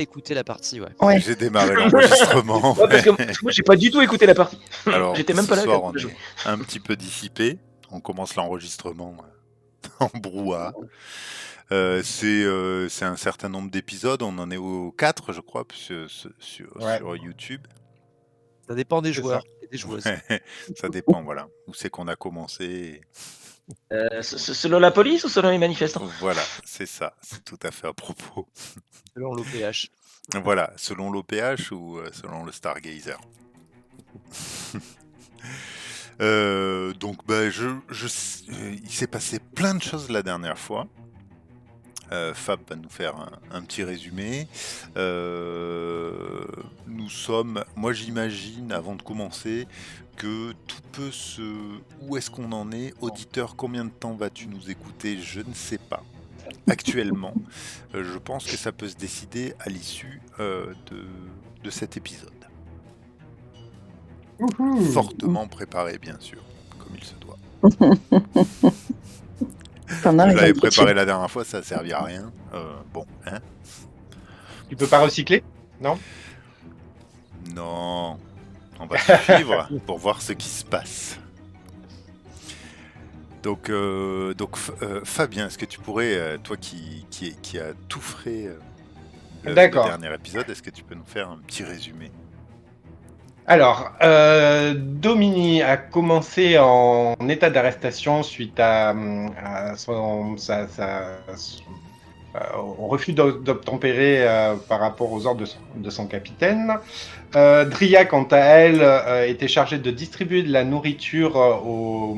écouter la partie, ouais. Ouais. J'ai démarré l'enregistrement. Ouais, parce que moi, j'ai pas du tout écouté la partie. Alors, J'étais même ce pas là soir, quand on on a joué. est un petit peu dissipé. On commence l'enregistrement en brouhaha. C'est un certain nombre d'épisodes. On en est au 4, je crois, Ouais. sur YouTube. Ça dépend des C'est joueurs et des joueuses. Ouais, ça dépend, voilà. Où c'est qu'on a commencé. Selon la police ou selon les manifestants? Voilà, c'est ça. C'est tout à fait à propos. Selon l'OPH. Voilà, selon l'OPH ou selon le Stargazer. Donc, bah, il s'est passé plein de choses la dernière fois. Fab va nous faire un petit résumé. Moi j'imagine, avant de commencer, que tout peut se... Où est-ce qu'on en est? Auditeur, combien de temps vas-tu nous écouter? Je ne sais pas. Actuellement, je pense que ça peut se décider à l'issue de cet épisode. Fortement préparé, bien sûr, comme il se doit. Pendant Je les l'avais entretiens. préparé la dernière fois, ça a servi à rien. Bon, hein? Tu peux pas recycler? Non? Non, on va suivre pour voir ce qui se passe. Donc Fabien, est-ce que tu pourrais, toi qui a tout frais le D'accord. dernier épisode, est-ce que tu peux nous faire un petit résumé? Alors, Domini a commencé en état d'arrestation suite à au refus d'obtempérer par rapport aux ordres de son capitaine. Dria, quant à elle, était chargée de distribuer de la nourriture aux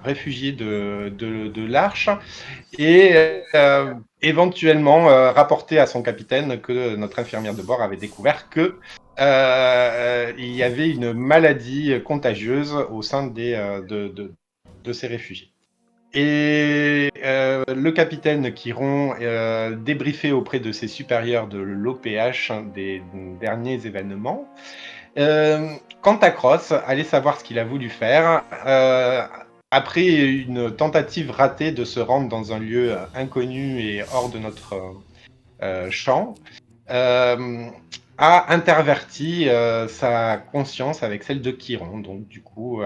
réfugiés de l'Arche et éventuellement rapporter à son capitaine que notre infirmière de bord avait découvert que il y avait une maladie contagieuse au sein de ces réfugiés. Et le capitaine Chiron débriefait auprès de ses supérieurs de l'OPH des derniers événements. Quant à Cross, allez savoir ce qu'il a voulu faire. Après une tentative ratée de se rendre dans un lieu inconnu et hors de notre champ, a interverti sa conscience avec celle de Chiron. Donc du coup,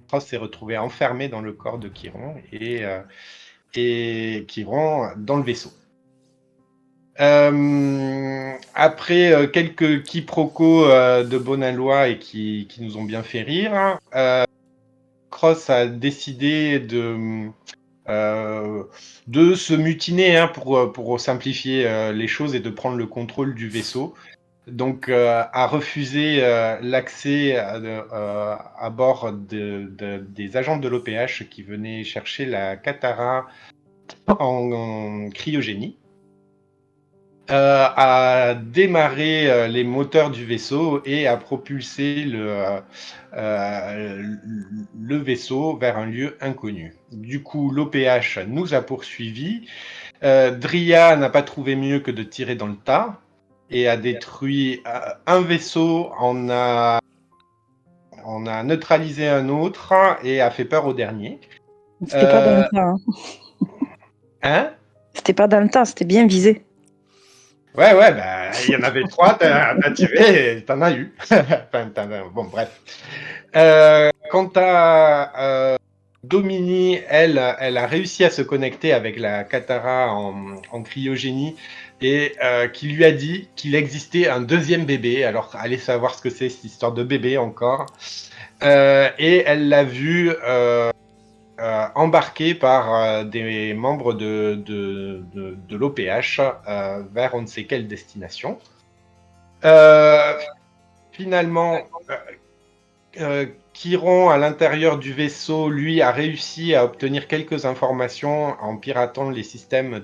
Cross s'est retrouvé enfermé dans le corps de Chiron et Chiron dans le vaisseau. Après quelques quiproquos de bonne aloi et qui nous ont bien fait rire, Cross a décidé de se mutiner pour simplifier les choses et de prendre le contrôle du vaisseau. Donc, a refusé l'accès à bord des agents de l'OPH qui venaient chercher la Katara en cryogénie. A démarré les moteurs du vaisseau et a propulsé le vaisseau vers un lieu inconnu. Du coup, l'OPH nous a poursuivis. Dria n'a pas trouvé mieux que de tirer dans le tas et a détruit un vaisseau, on a neutralisé un autre et a fait peur au dernier. C'était pas dans le tas. Hein. Hein? C'était pas dans le tas, c'était bien visé. Ouais, bah, il y en avait 3, t'as tiré et t'en as eu. Bon, bref. Quant à Domini, elle a réussi à se connecter avec la Katara en cryogénie et qui lui a dit qu'il existait un deuxième bébé. Alors, allez savoir ce que c'est cette histoire de bébé encore. Et elle l'a vu embarqué par des membres de l'OPH vers on ne sait quelle destination. Finalement, Chiron, à l'intérieur du vaisseau, lui, a réussi à obtenir quelques informations en piratant les systèmes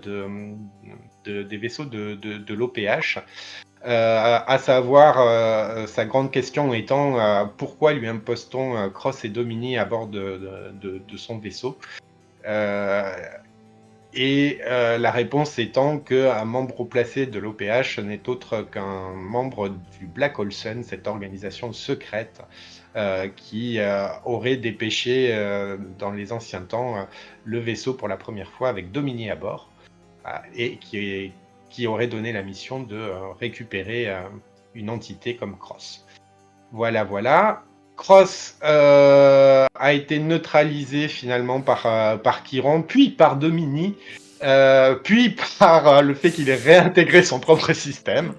des vaisseaux de l'OPH. À savoir, sa grande question étant pourquoi lui impose-t-on Cross et Domini à bord de son vaisseau la réponse étant qu'un membre haut placé de l'OPH n'est autre qu'un membre du Black Hole Sun, cette organisation secrète qui aurait dépêché dans les anciens temps le vaisseau pour la première fois avec Domini à bord et qui qui aurait donné la mission de récupérer une entité comme Cross. Voilà. Cross a été neutralisé finalement par Chiron, puis par Domini, puis par le fait qu'il ait réintégré son propre système,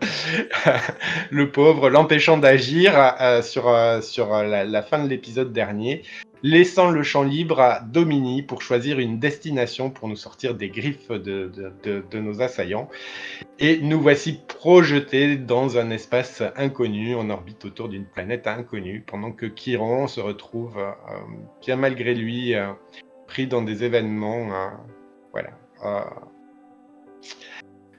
le pauvre, l'empêchant d'agir sur la fin de l'épisode dernier, laissant le champ libre à Domini pour choisir une destination pour nous sortir des griffes de nos assaillants. Et nous voici projetés dans un espace inconnu, en orbite autour d'une planète inconnue, pendant que Chiron se retrouve, bien malgré lui, pris dans des événements.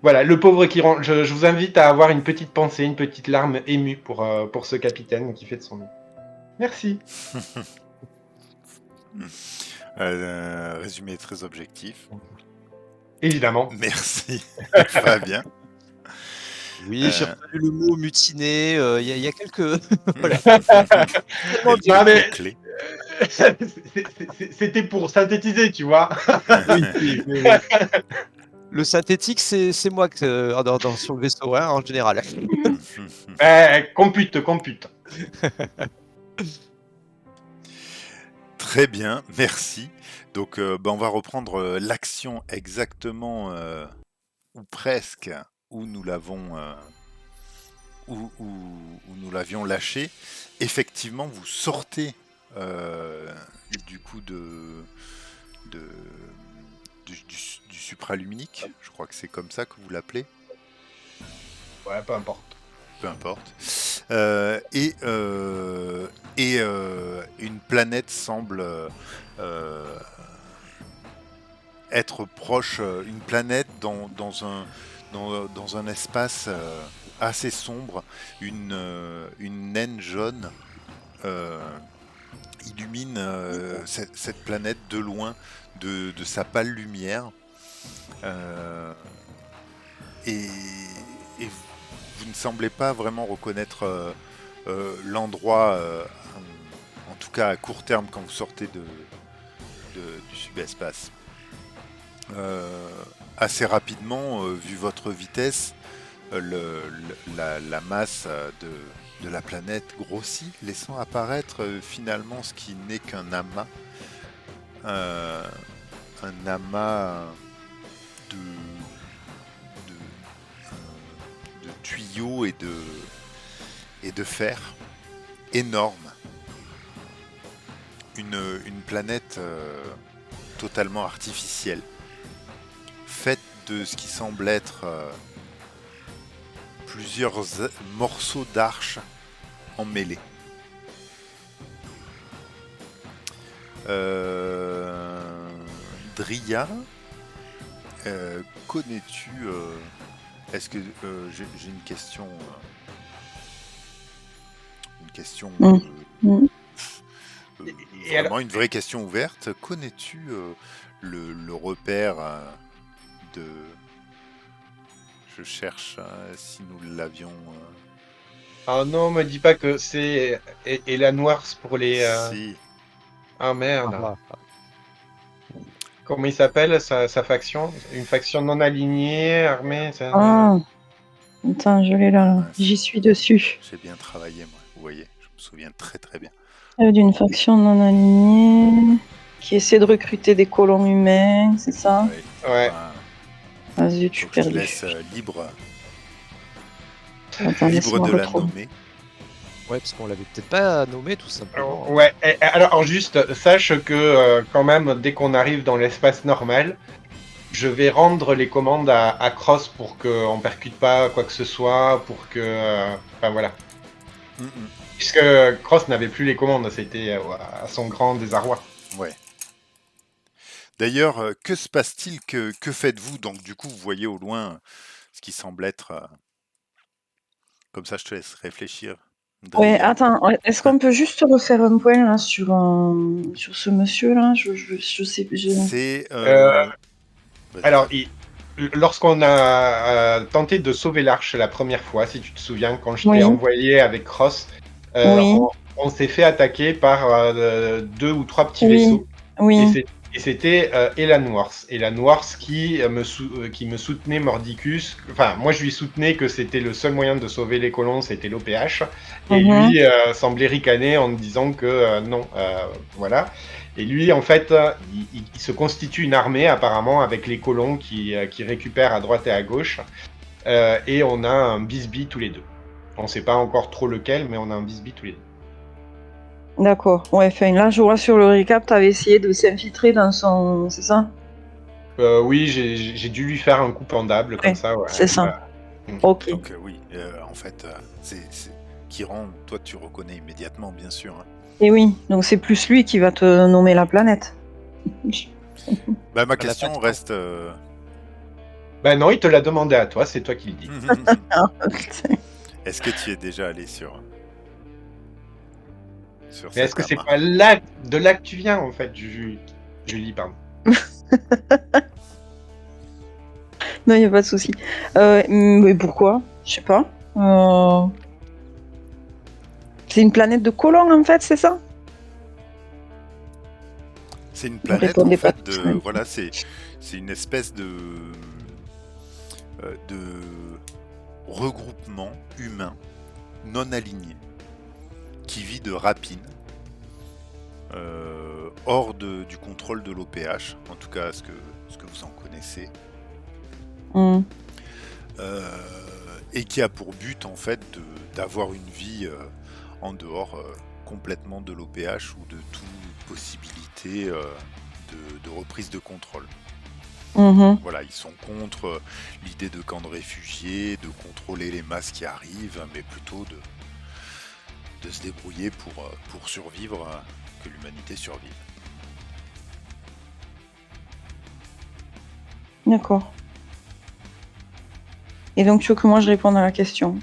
Voilà, le pauvre Chiron. Je vous invite à avoir une petite pensée, une petite larme émue pour ce capitaine qui fait de son mieux. Merci. Résumé très objectif. Évidemment. Merci, Fabien. Oui, j'ai retenu le mot mutiné. Il y a quelques. Voilà. Non, mais Clé. c'était pour synthétiser, tu vois. Oui. Le synthétique, c'est moi sur le vaisseau, hein, en général. Compute. Très bien, merci. Donc, on va reprendre l'action exactement, ou presque, où nous l'avons, où nous l'avions lâché. Effectivement, vous sortez du coup du supraluminique. Je crois que c'est comme ça que vous l'appelez. Ouais, peu importe. Peu importe. Et une planète semble être proche, une planète dans un espace assez sombre, une naine jaune illumine cette planète de loin de sa pâle lumière. Et vous ne semblez pas vraiment reconnaître l'endroit, en tout cas à court terme quand vous sortez du subespace. Assez rapidement, vu votre vitesse, la masse de la planète grossit, laissant apparaître finalement ce qui n'est qu'un amas. Un amas de tuyaux et de fer énorme. Une planète totalement artificielle, faite de ce qui semble être plusieurs morceaux d'arches emmêlés. Dria, connais-tu... Est-ce que j'ai une question vraiment une vraie question ouverte. Connais-tu le repère de... Je cherche si nous l'avions... Ah non, me dis pas que c'est Elan Wars pour les... Si. Ah merde. Ah. Comment il s'appelle sa faction? Une faction non alignée, armée Ah, attends, je l'ai là. J'y suis dessus. J'ai bien travaillé, moi. Vous voyez, je me souviens très très bien. D'une faction non alignée qui essaie de recruter des colons humains, c'est ça? Ouais. Ah zut, je suis Je te perdu. laisse libre Attends, de laisse-moi la retrouver. nommer. Ouais, parce qu'on l'avait peut-être pas nommé tout simplement. Ouais, alors juste, sache que quand même, dès qu'on arrive dans l'espace normal, je vais rendre les commandes à Cross pour qu'on percute pas quoi que ce soit, pour que... Enfin voilà. Puisque Cross n'avait plus les commandes, c'était à son grand désarroi. Ouais. D'ailleurs, que se passe-t-il? Que faites-vous? Donc du coup, vous voyez au loin ce qui semble être... Comme ça, je te laisse réfléchir. Ouais, attends, est-ce qu'on peut juste refaire un point là sur ce monsieur là? Je sais. C'est... Alors, lorsqu'on a tenté de sauver l'arche la première fois, si tu te souviens, quand je t'ai envoyé avec Cross, on s'est fait attaquer par 2 ou 3 petits vaisseaux. Oui. Et Et c'était Elan Wars. Elan Wars qui me soutenait Mordicus. Enfin, moi, je lui soutenais que c'était le seul moyen de sauver les colons, c'était l'OPH. Et Mhm. lui semblait ricaner en me disant que non, voilà. Et lui, en fait, il se constitue une armée, apparemment, avec les colons qui récupèrent à droite et à gauche. Et on a un bisbee tous les deux. On ne sait pas encore trop lequel, mais on a un bisbee tous les deux. D'accord. Ouais, enfin, là, je vois sur le récap, tu avais essayé de s'infiltrer dans son... C'est ça? Oui, j'ai dû lui faire un coup pendable comme Ouais, ça. Ouais. c'est ça. Ok. Donc oui, en fait, Kiran, toi tu reconnais immédiatement, bien sûr. Hein. Et oui, donc c'est plus lui qui va te nommer la planète. Bah, ma La question faction. reste. Ben non, il te l'a demandé à toi, c'est toi qui le dis. Ah, putain. Est-ce que tu es déjà allé sur Mais est-ce cette que c'est arme? pas là, de là que tu viens, en fait, Julie, pardon. Non, il n'y a pas de souci. Mais pourquoi? Je sais pas. C'est une planète de colons, en fait, c'est ça? C'est une Ne planète en répondez pas fait tout de suite. voilà, c'est une espèce de regroupement humain non aligné qui vit de rapines hors du contrôle de l'OPH, en tout cas ce que vous en connaissez, Hmm. et qui a pour but en fait d'avoir une vie en dehors complètement de l'OPH ou de toute possibilité de reprise de contrôle. Mhm. Voilà, ils sont contre l'idée de camps de réfugiés, de contrôler les masses qui arrivent, mais plutôt de se débrouiller pour survivre, que l'humanité survive. D'accord. Et donc, tu veux que moi je réponde à la question?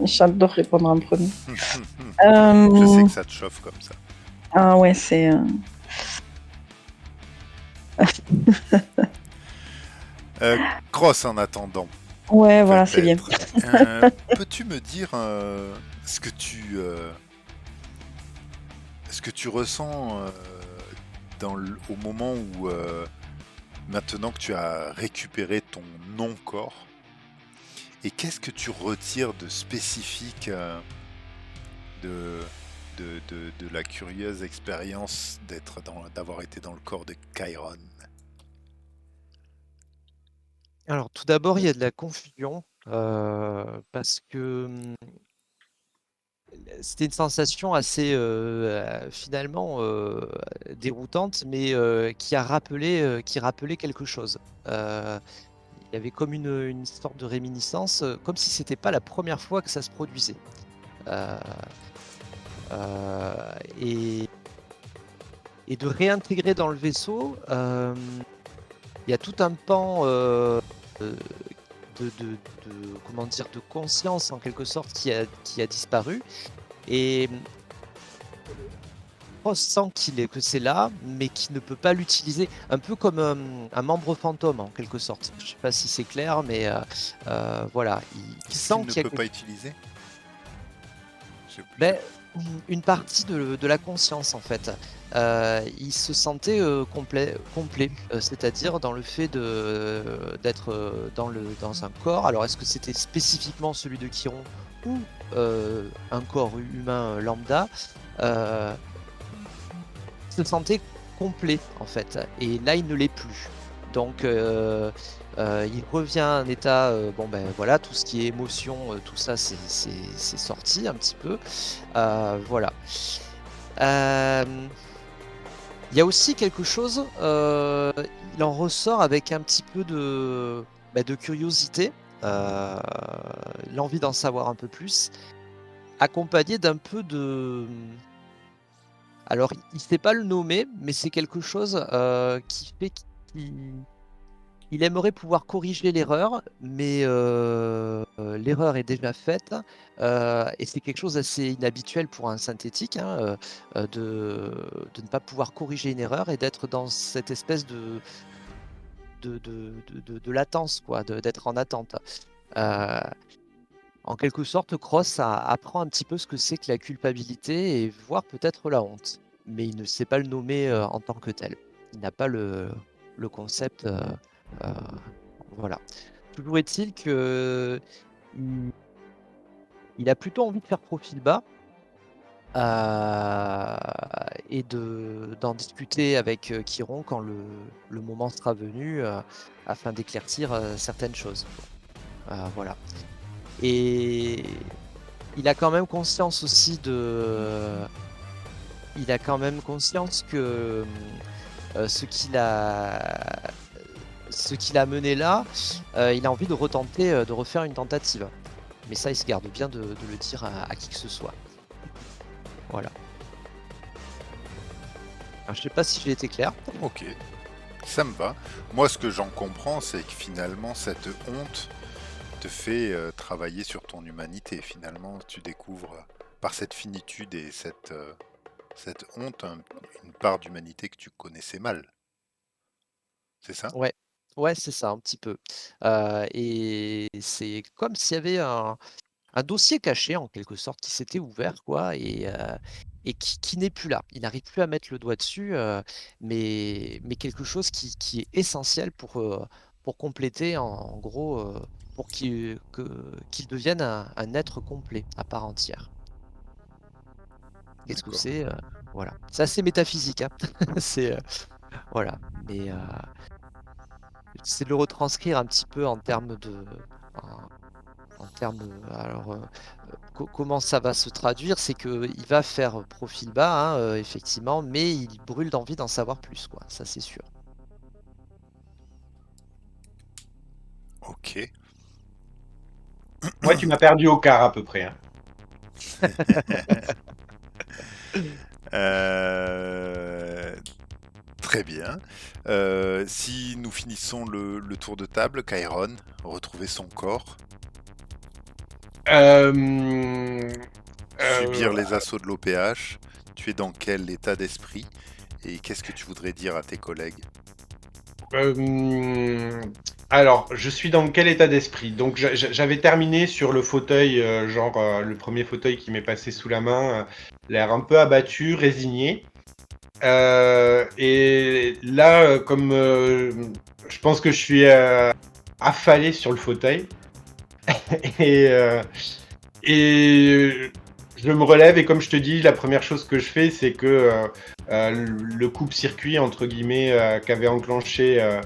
J'adore répondre en premier. Je sais que ça te chauffe comme ça. Ah ouais, c'est... Cross en attendant. Ouais, voilà, c'est bien. Peux-tu me dire ce que tu ressens au moment où maintenant que tu as récupéré ton non-corps, et qu'est-ce que tu retires de spécifique de la curieuse expérience d'avoir été dans le corps de Chiron? Alors, tout d'abord, il y a de la confusion parce que c'était une sensation assez finalement déroutante, mais qui rappelait quelque chose. Il y avait comme une sorte de réminiscence, comme si c'était pas la première fois que ça se produisait. Euh, euh, et, et de réintégrer dans le vaisseau, il y a tout un pan comment dire, de conscience en quelque sorte qui a disparu. Et Ross sent que c'est là, mais qui ne peut pas l'utiliser, un peu comme un membre fantôme en quelque sorte. Je sais pas si c'est clair, mais voilà, il Qu'est-ce sent qu'il ne qu'il y a peut pas utiliser? ben, une partie de la conscience en fait. Il se sentait complet, c'est-à-dire dans le fait d'être dans un corps. Alors est-ce que c'était spécifiquement celui de Chiron ou un corps humain lambda? Se sentait complet en fait, et là il ne l'est plus. Donc il revient à un état, bon ben voilà, tout ce qui est émotion, tout ça c'est sorti un petit peu. Voilà. Il y a aussi quelque chose, il en ressort avec un petit peu de curiosité, l'envie d'en savoir un peu plus, accompagné d'un peu de... Alors, il ne sait pas le nommer, mais c'est quelque chose qui fait qu'il aimerait pouvoir corriger l'erreur, mais l'erreur est déjà faite, et c'est quelque chose d'assez inhabituel pour un synthétique, hein, de ne pas pouvoir corriger une erreur et d'être dans cette espèce de latence, quoi, d'être en attente. Euh, En quelque sorte, Cross apprend un petit peu ce que c'est que la culpabilité et voire peut-être la honte, mais il ne sait pas le nommer en tant que tel. il n'a pas le concept. Euh, voilà. Toujours est-il que il a plutôt envie de faire profil bas et d'en discuter avec Chiron quand le moment sera venu afin d'éclaircir certaines choses. Voilà. Et il a quand même conscience aussi il a quand même conscience que ce qu'il a mené là, il a envie de retenter, de refaire une tentative. Mais ça, il se garde bien de le dire à qui que ce soit. Voilà. Alors, je sais pas si j'ai été clair. Ok, ça me va. Moi, ce que j'en comprends, c'est que finalement, cette honte te fait travailler sur ton humanité. Finalement, tu découvres par cette finitude et cette honte une part d'humanité que tu connaissais mal. C'est ça? Ouais, ouais, c'est ça, un petit peu. Et c'est comme s'il y avait un dossier caché, en quelque sorte, qui s'était ouvert, quoi, et qui n'est plus là. Il n'arrive plus à mettre le doigt dessus, mais quelque chose qui est essentiel pour compléter, en gros, pour qu'il devienne un être complet, à part entière. Qu'est-ce que D'accord. c'est? Voilà. C'est assez métaphysique, hein. C'est, voilà. Mais c'est de le retranscrire un petit peu en termes en termes, alors, comment ça va se traduire? C'est qu'il va faire profil bas, hein, effectivement, mais il brûle d'envie d'en savoir plus, quoi. Ça, c'est sûr. Ok. Ouais, tu m'as perdu au quart à peu près. Hein. Euh, Très bien. Si nous finissons le tour de table, Chiron, retrouver son corps, Euh, subir euh, les assauts de l'OPH, tu es dans quel état d'esprit et qu'est-ce que tu voudrais dire à tes collègues? euh, alors, je suis dans quel état d'esprit? Donc, j'avais terminé sur le fauteuil, le premier fauteuil qui m'est passé sous la main, l'air un peu abattu, résigné. Et là, comme je pense que je suis affalé sur le fauteuil, et, euh, et je me relève, et comme je te dis, la première chose que je fais, c'est que le coupe-circuit, entre guillemets, qu'avait enclenché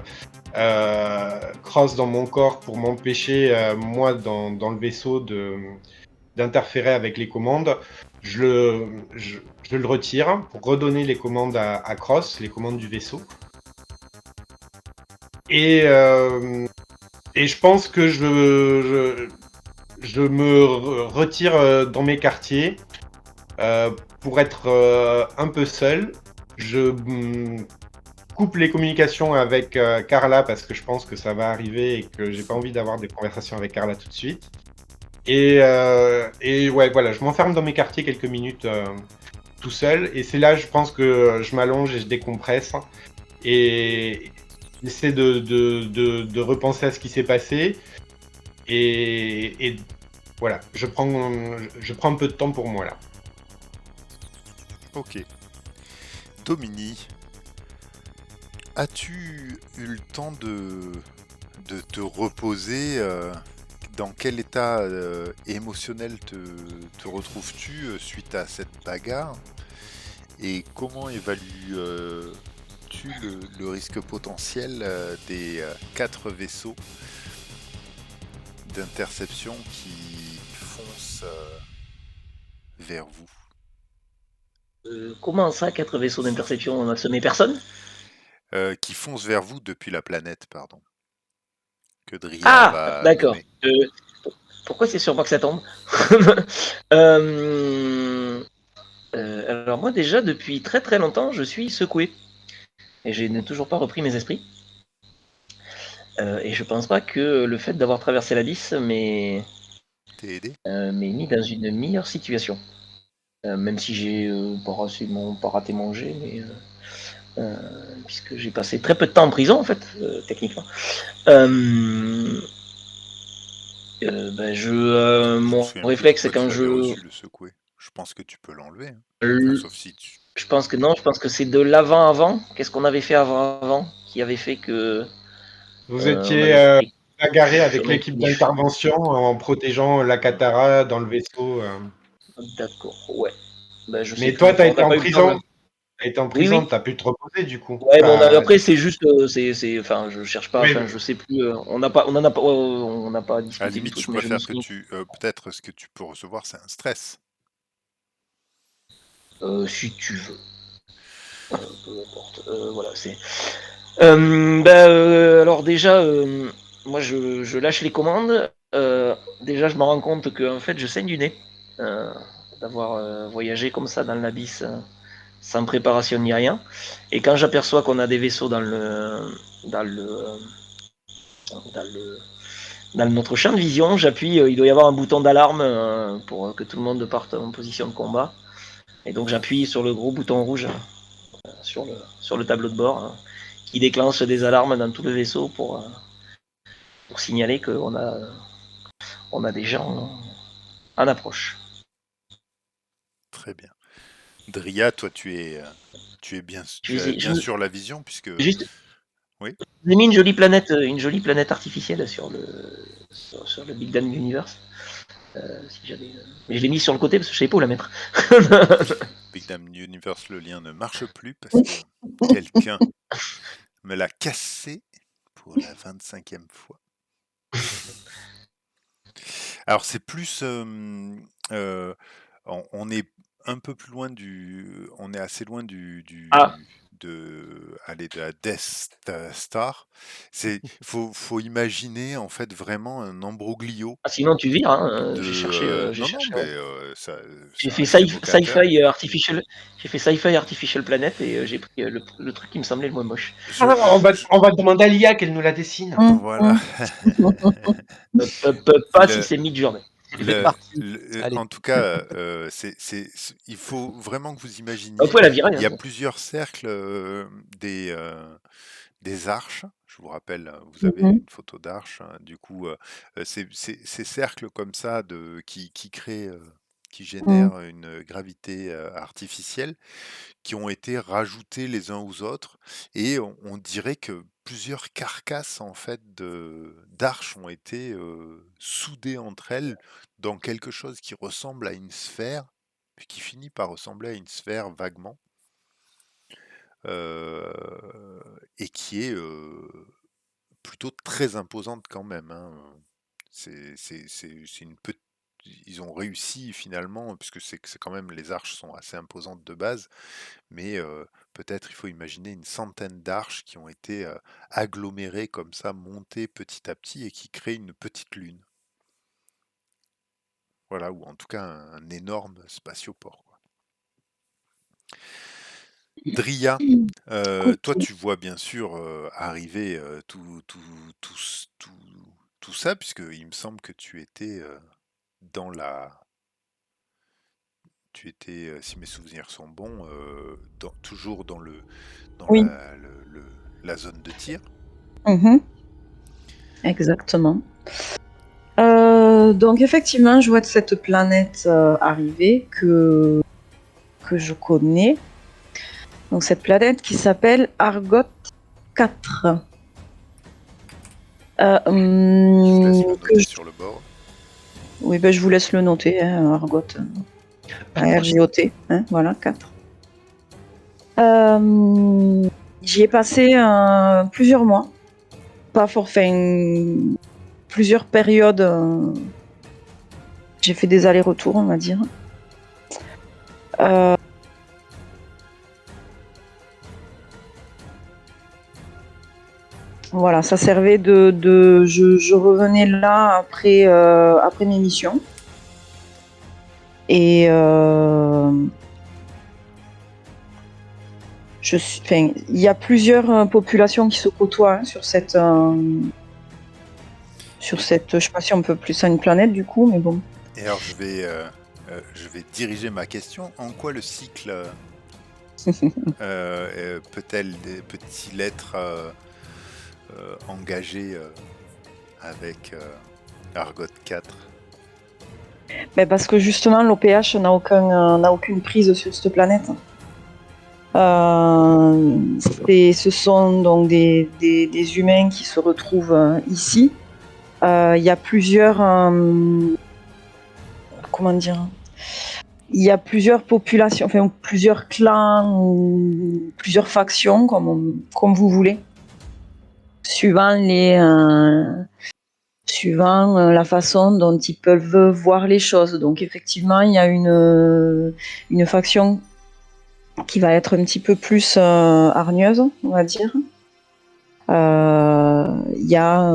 Cross dans mon corps pour m'empêcher, moi, dans le vaisseau, d'interférer avec les commandes, je le retire pour redonner les commandes à Cross, les commandes du vaisseau. Et, et je pense que je me retire dans mes quartiers pour être un peu seul. Je coupe les communications avec Carla parce que je pense que ça va arriver et que j'ai pas envie d'avoir des conversations avec Carla tout de suite. Et ouais, voilà, je m'enferme dans mes quartiers quelques minutes tout seul. Et c'est là, je pense que je m'allonge et je décompresse. Et j'essaie de repenser à ce qui s'est passé. Et voilà, je prends un peu de temps pour moi là. Ok. Domini, as-tu eu le temps de te reposer dans quel état émotionnel te retrouves-tu suite à cette bagarre? Et comment évalues-tu le risque potentiel des 4 vaisseaux d'interception qui foncent vers vous? Comment ça, 4 vaisseaux d'interception, on a semé personne? Qui foncent vers vous depuis la planète, pardon, que Dria Ah! va D'accord. nommer. Pourquoi c'est sur moi que ça tombe? Euh, alors moi déjà, depuis très très longtemps, je suis secoué. Et je n'ai toujours pas repris mes esprits. Et je pense pas que le fait d'avoir traversé l'abysse T'es aidé? m'ait mis dans une meilleure situation. Même si j'ai pas raté mon jet, mais puisque j'ai passé très peu de temps en prison en fait, techniquement. Je me Mon souviens plus réflexe pourquoi tu quand l'avais je reçu, le secoué. Je pense que tu peux l'enlever, hein. Enfin, l- sauf si Je pense que non, je pense que c'est de l'avant-avant. Qu'est-ce qu'on avait fait avant qui avait fait que Vous on étiez avait fait bagarré avec chemin l'équipe des d'intervention en protégeant la Katara dans le vaisseau. D'accord, ouais. Ben, je sais Mais plus. toi, t'as Enfin, on été n'a en pas eu le temps prison. de... T'as été en Oui, prison, oui. t'as pu te reposer du coup. Ouais, mais Enfin, après, c'est juste, enfin, je cherche pas, oui, enfin, je sais plus, on n'a pas, on en a pas, on n'a pas À la discuté du limite, je truc, mais je me préfère que souviens. tu... peut-être ce que tu peux recevoir, c'est un stress. Si tu veux. Peu importe. Voilà, c'est. Alors déjà, moi je lâche les commandes. Déjà, je me rends compte que en fait, je saigne du nez d'avoir voyagé comme ça dans l'abysse sans préparation ni rien. Et quand j'aperçois qu'on a des vaisseaux dans le dans le dans notre champ de vision, j'appuie. Il doit y avoir un bouton d'alarme pour que tout le monde parte en position de combat. Et donc j'appuie sur le gros bouton rouge sur le tableau de bord qui déclenche des alarmes dans tout le vaisseau pour signaler on a des gens en approche. Très bien. Dria, toi, tu es bien, tu as bien sûr la vision, puisque... Juste, Oui. j'ai mis une jolie planète artificielle sur le Big Damn Universe. Si j'avais, mais je l'ai mis sur le côté parce que je savais pas où la mettre. Big Damn Universe, le lien ne marche plus parce que quelqu'un me l'a cassé pour la 25e fois. Alors c'est plus... on est un peu plus loin on est assez loin Ah, de la Death Star. Faut imaginer en fait vraiment un embroglio sinon tu vires. Hein. de... J'ai cherché. non, non, mais ça, J'ai ça fait reste évocateur. sci-fi artificial. J'ai fait sci-fi artificial planet et j'ai pris le truc qui me semblait le moins moche. on va demander à l'IA qu'elle nous la dessine. Voilà. Pas si Le, c'est Midjourney. C'est parti. Allez. en tout cas, il faut vraiment que vous Vous imaginiez. pouvez la virer. Il y a Hein. plusieurs cercles des arches. Je vous rappelle, vous avez une photo d'arche. Du coup, ces cercles comme ça qui créent, qui génèrent une gravité artificielle, qui ont été rajoutés les uns aux autres, et on dirait que plusieurs carcasses en fait d'arches ont été soudées entre elles dans quelque chose qui ressemble à une sphère, puis qui finit par ressembler à une sphère vaguement, et qui est plutôt très imposante quand même. Hein. C'est une petite... Ils ont réussi finalement, puisque c'est quand même, les arches sont assez imposantes de base, mais peut-être il faut imaginer une centaine d'arches qui ont été agglomérées comme ça, montées petit à petit, et qui créent une petite lune. Voilà, ou en tout cas un énorme spatioport, quoi. Dria, toi tu vois bien sûr arriver tout ça, puisque il me semble que tu étais dans la... Tu étais, si mes souvenirs sont bons, toujours dans Oui. la zone de tir. Exactement. Donc effectivement, je vois de cette planète arriver que je connais. Donc cette planète qui s'appelle Argot 4. Je te laisse le noter sur le bord. Oui, ben, je vous laisse le noter, hein, Argot. RJOT, hein, voilà, 4. J'y ai passé plusieurs mois. Pas forcément... plusieurs périodes. J'ai fait des allers-retours, on va dire. Voilà, ça servait je revenais là après mes missions. Et il y a plusieurs populations qui se côtoient hein, sur cette, je sais pas si on peut plus ça une planète du coup, mais bon. Et alors je vais diriger ma question. En quoi le cycle peut-il être engagé avec Argot 4? Mais parce que justement l'OPH n'a aucune prise sur cette planète. Ce sont donc des humains qui se retrouvent ici. Il y a plusieurs... comment dire ? Il y a plusieurs populations, enfin plusieurs clans ou plusieurs factions, comme vous voulez, suivant la façon dont ils peuvent voir les choses. Donc effectivement, il y a une faction qui va être un petit peu plus hargneuse, on va dire. Il y a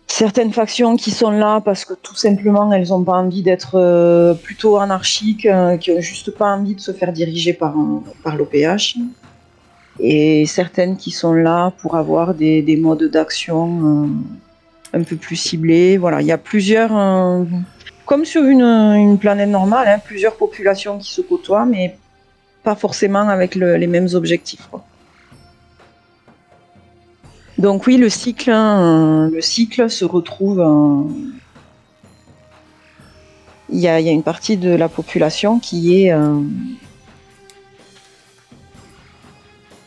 certaines factions qui sont là parce que tout simplement elles n'ont pas envie d'être plutôt anarchiques, qui n'ont juste pas envie de se faire diriger par l'OPH. Et certaines qui sont là pour avoir des modes d'action un peu plus ciblés. Voilà, il y a plusieurs, comme sur une planète normale, hein, plusieurs populations qui se côtoient, mais pas forcément avec les mêmes objectifs, quoi. Donc oui, le cycle se retrouve. Il y a une partie de la population qui est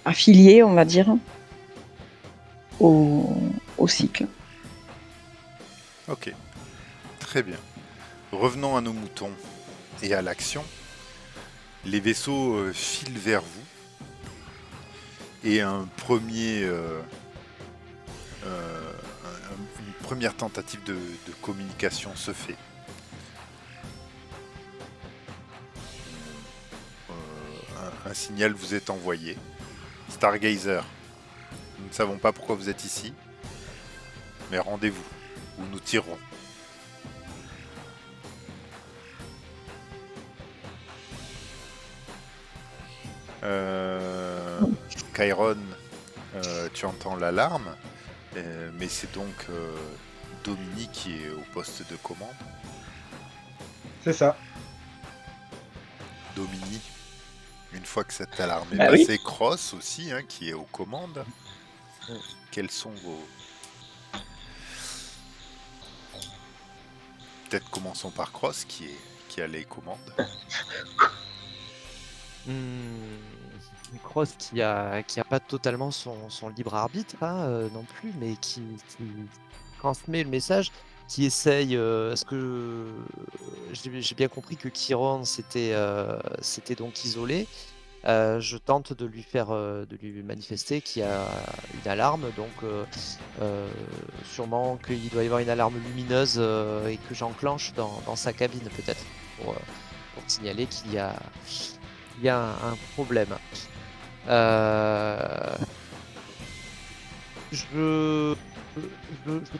affiliée, on va dire, au cycle. Ok, très bien. Revenons à nos moutons et à l'action. Les vaisseaux filent vers vous et une première tentative de communication se fait. Un signal vous est envoyé. Stargazer, nous ne savons pas pourquoi vous êtes ici, mais rendez-vous, ou nous tirerons. Chiron, tu entends l'alarme, mais c'est donc Dominique qui est au poste de commande. C'est ça. Dominique, une fois que cette alarme est Bah passée, oui. Cross aussi, hein, qui est aux commandes. Quels sont vos... Peut-être commençons par Cross, qui a les commandes. Cross qui a pas totalement son libre arbitre non plus, mais qui transmet le message, qui essaye. Est-ce que j'ai bien compris que Chiron s'était donc isolé. Je tente de lui manifester qu'il y a une alarme, donc sûrement qu'il doit y avoir une alarme lumineuse et que j'enclenche dans sa cabine peut-être pour signaler qu'il y a un problème. Je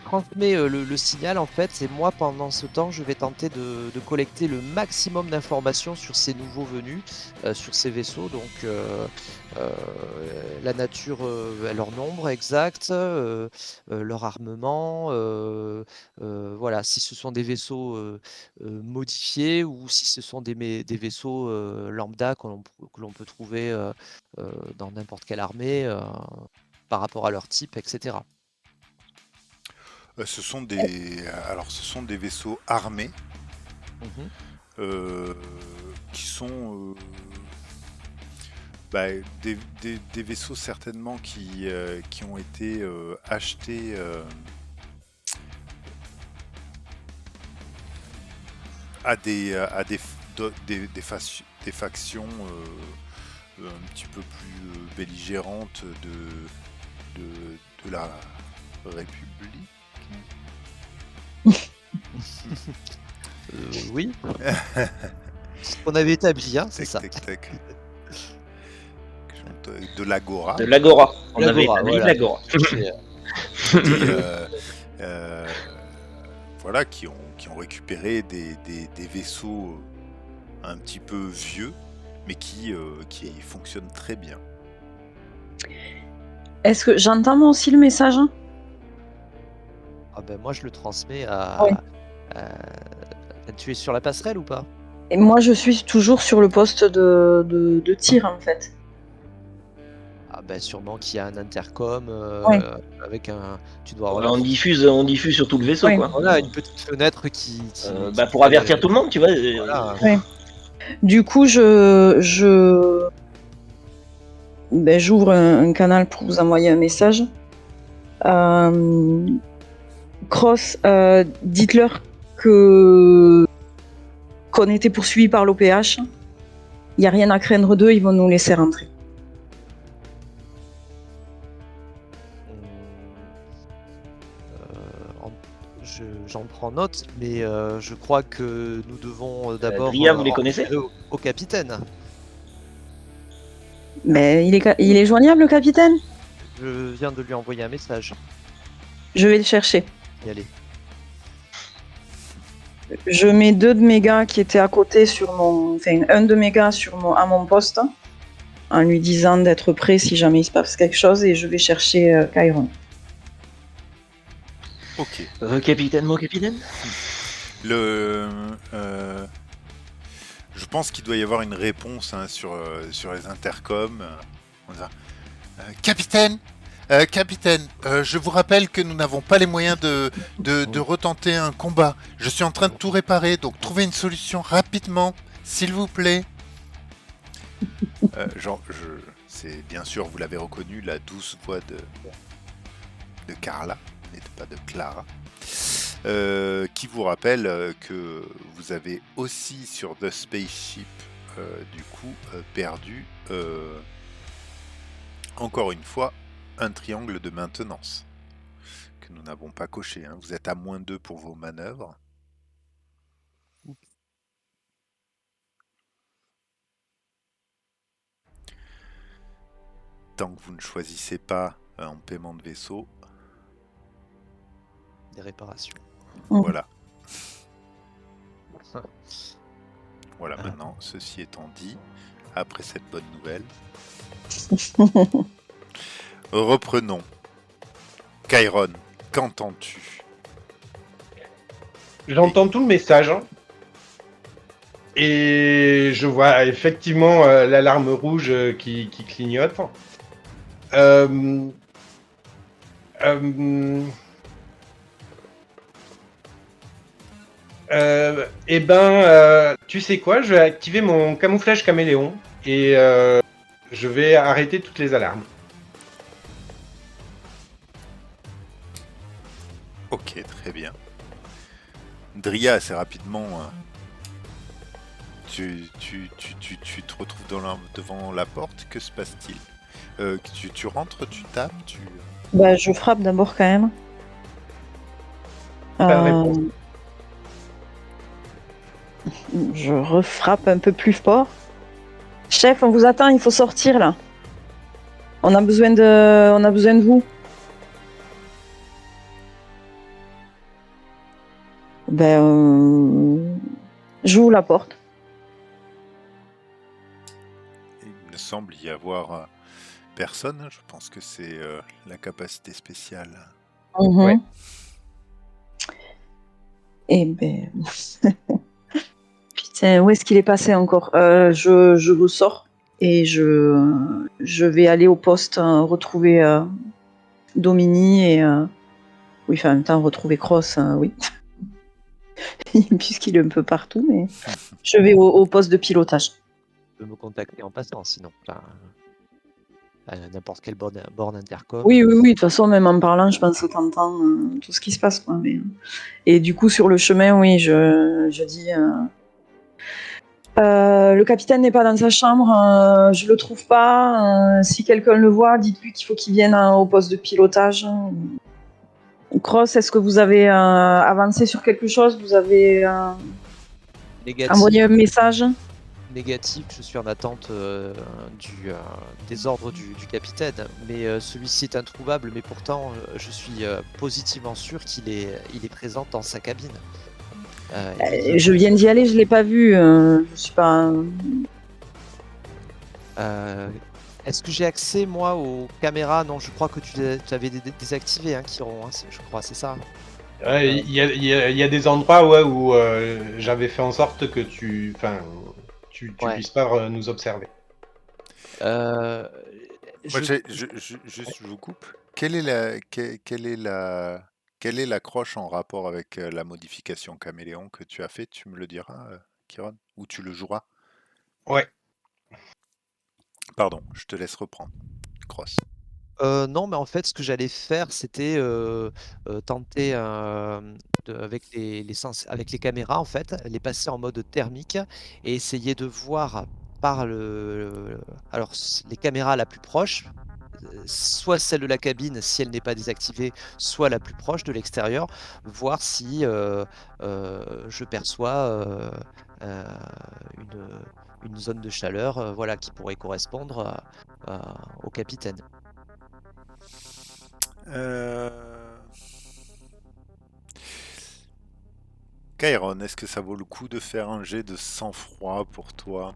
transmets le signal en fait, et moi pendant ce temps je vais tenter de collecter le maximum d'informations sur ces nouveaux venus, sur ces vaisseaux, donc la nature, leur nombre exact, leur armement, voilà, si ce sont des vaisseaux modifiés ou si ce sont des vaisseaux lambda que l'on peut trouver dans n'importe quelle armée par rapport à leur type, etc. Ce sont des vaisseaux armés qui sont des vaisseaux certainement qui ont été achetés à des factions un petit peu plus belligérantes de la République. Oui. On avait établi, hein, c'est ça. Tac. De l'Agora. De l'Agora. On avait L'Agora, établi voilà. l'Agora. Voilà, qui ont récupéré des vaisseaux un petit peu vieux, mais qui fonctionnent très bien. Est-ce que j'entends moi aussi le message ? Ah ben moi je le transmets à... Oui. Tu es sur la passerelle ou pas ? Et moi, je suis toujours sur le poste de tir, en fait. Ah ben sûrement qu'il y a un intercom Ouais. avec un... Tu dois On diffuse sur tout le vaisseau, Oui. quoi. Voilà, une petite fenêtre qui Pour avertir tout le monde, tu vois. Voilà. Ouais. Du coup, j'ouvre un canal pour vous envoyer un message. Cross, dites-leur qu'on était poursuivis par l'OPH. Il n'y a rien à craindre d'eux, ils vont nous laisser rentrer. J'en prends note, mais je crois que nous devons d'abord Dria, vous les en connaissez? référer au capitaine. Mais il est joignable, le capitaine? Je viens de lui envoyer un message. Je vais le chercher. Y aller. Je mets 2 de mes gars qui étaient à côté un de mes gars à mon poste, en lui disant d'être prêt si jamais il se passe quelque chose, et je vais chercher Kyron. Ok. Capitaine, mon capitaine. Je pense qu'il doit y avoir une réponse sur les intercoms. On dira, Capitaine, capitaine, je vous rappelle que nous n'avons pas les moyens de retenter un combat. Je suis en train de tout réparer, donc trouvez une solution rapidement, s'il vous plaît. C'est bien sûr, vous l'avez reconnu, la douce voix de Carla, et pas de Clara. Qui vous rappelle que vous avez aussi sur The Spaceship perdu encore une fois un triangle de maintenance que nous n'avons pas coché. Hein. Vous êtes à -2 pour vos manœuvres. Tant que vous ne choisissez pas en paiement de vaisseau. Des réparations. Voilà. Voilà, maintenant, ceci étant dit, après cette bonne nouvelle, reprenons. Kyron, qu'entends-tu? J'entends tout le message. Hein. Et je vois effectivement l'alarme rouge qui clignote. Tu sais quoi, je vais activer mon camouflage caméléon et je vais arrêter toutes les alarmes. Ok, très bien. Dria, assez rapidement, tu te retrouves devant la porte, que se passe-t-il? Tu rentres, tu tapes, Bah, je frappe d'abord quand même. Pas de réponse. Je refrappe un peu plus fort. Chef, on vous attend, il faut sortir là. On a besoin de vous. J'ouvre la porte. Il me semble y avoir personne. Je pense que c'est la capacité spéciale. Ouais. Eh ben... Putain, où est-ce qu'il est passé encore? Je ressors et je vais aller au poste retrouver Domini et... Oui, enfin, en même temps, retrouver Cross, oui. Puisqu'il est un peu partout, mais je vais au poste de pilotage. Tu peux me contacter en passant, sinon. Enfin, n'importe quelle borne intercom. Oui, de toute façon, même en parlant, je pense que t'entends tout ce qui se passe, quoi. Mais... Et du coup, sur le chemin, oui, je dis... le capitaine n'est pas dans sa chambre, je le trouve pas. Si quelqu'un le voit, dites-lui qu'il faut qu'il vienne au poste de pilotage. Cross, est-ce que vous avez avancé sur quelque chose? Vous avez envoyé un message? Négatif, je suis en attente des ordres du capitaine, mais celui-ci est introuvable, mais pourtant je suis positivement sûr qu'il est présent dans sa cabine. Je viens d'y aller, je l'ai pas vu, je suis pas... Est-ce que j'ai accès, moi, aux caméras? Non, je crois que tu avais désactivé, hein, Chiron, hein, je crois, c'est ça. Il y a des endroits où j'avais fait en sorte que tu puisses pas nous observer. Je vous coupe. Quelle est l'accroche en rapport avec la modification caméléon que tu as fait? Tu me le diras, Kyron? Ou tu le joueras? Ouais. Pardon, je te laisse reprendre. Cross. Non, mais en fait, ce que j'allais faire, c'était tenter avec avec les caméras, en fait, les passer en mode thermique et essayer de voir par alors les caméras la plus proche, soit celle de la cabine si elle n'est pas désactivée, soit la plus proche de l'extérieur, voir si je perçois euh, une zone de chaleur, voilà, qui pourrait correspondre au capitaine. Kairon, est-ce que ça vaut le coup de faire un jet de sang-froid pour toi,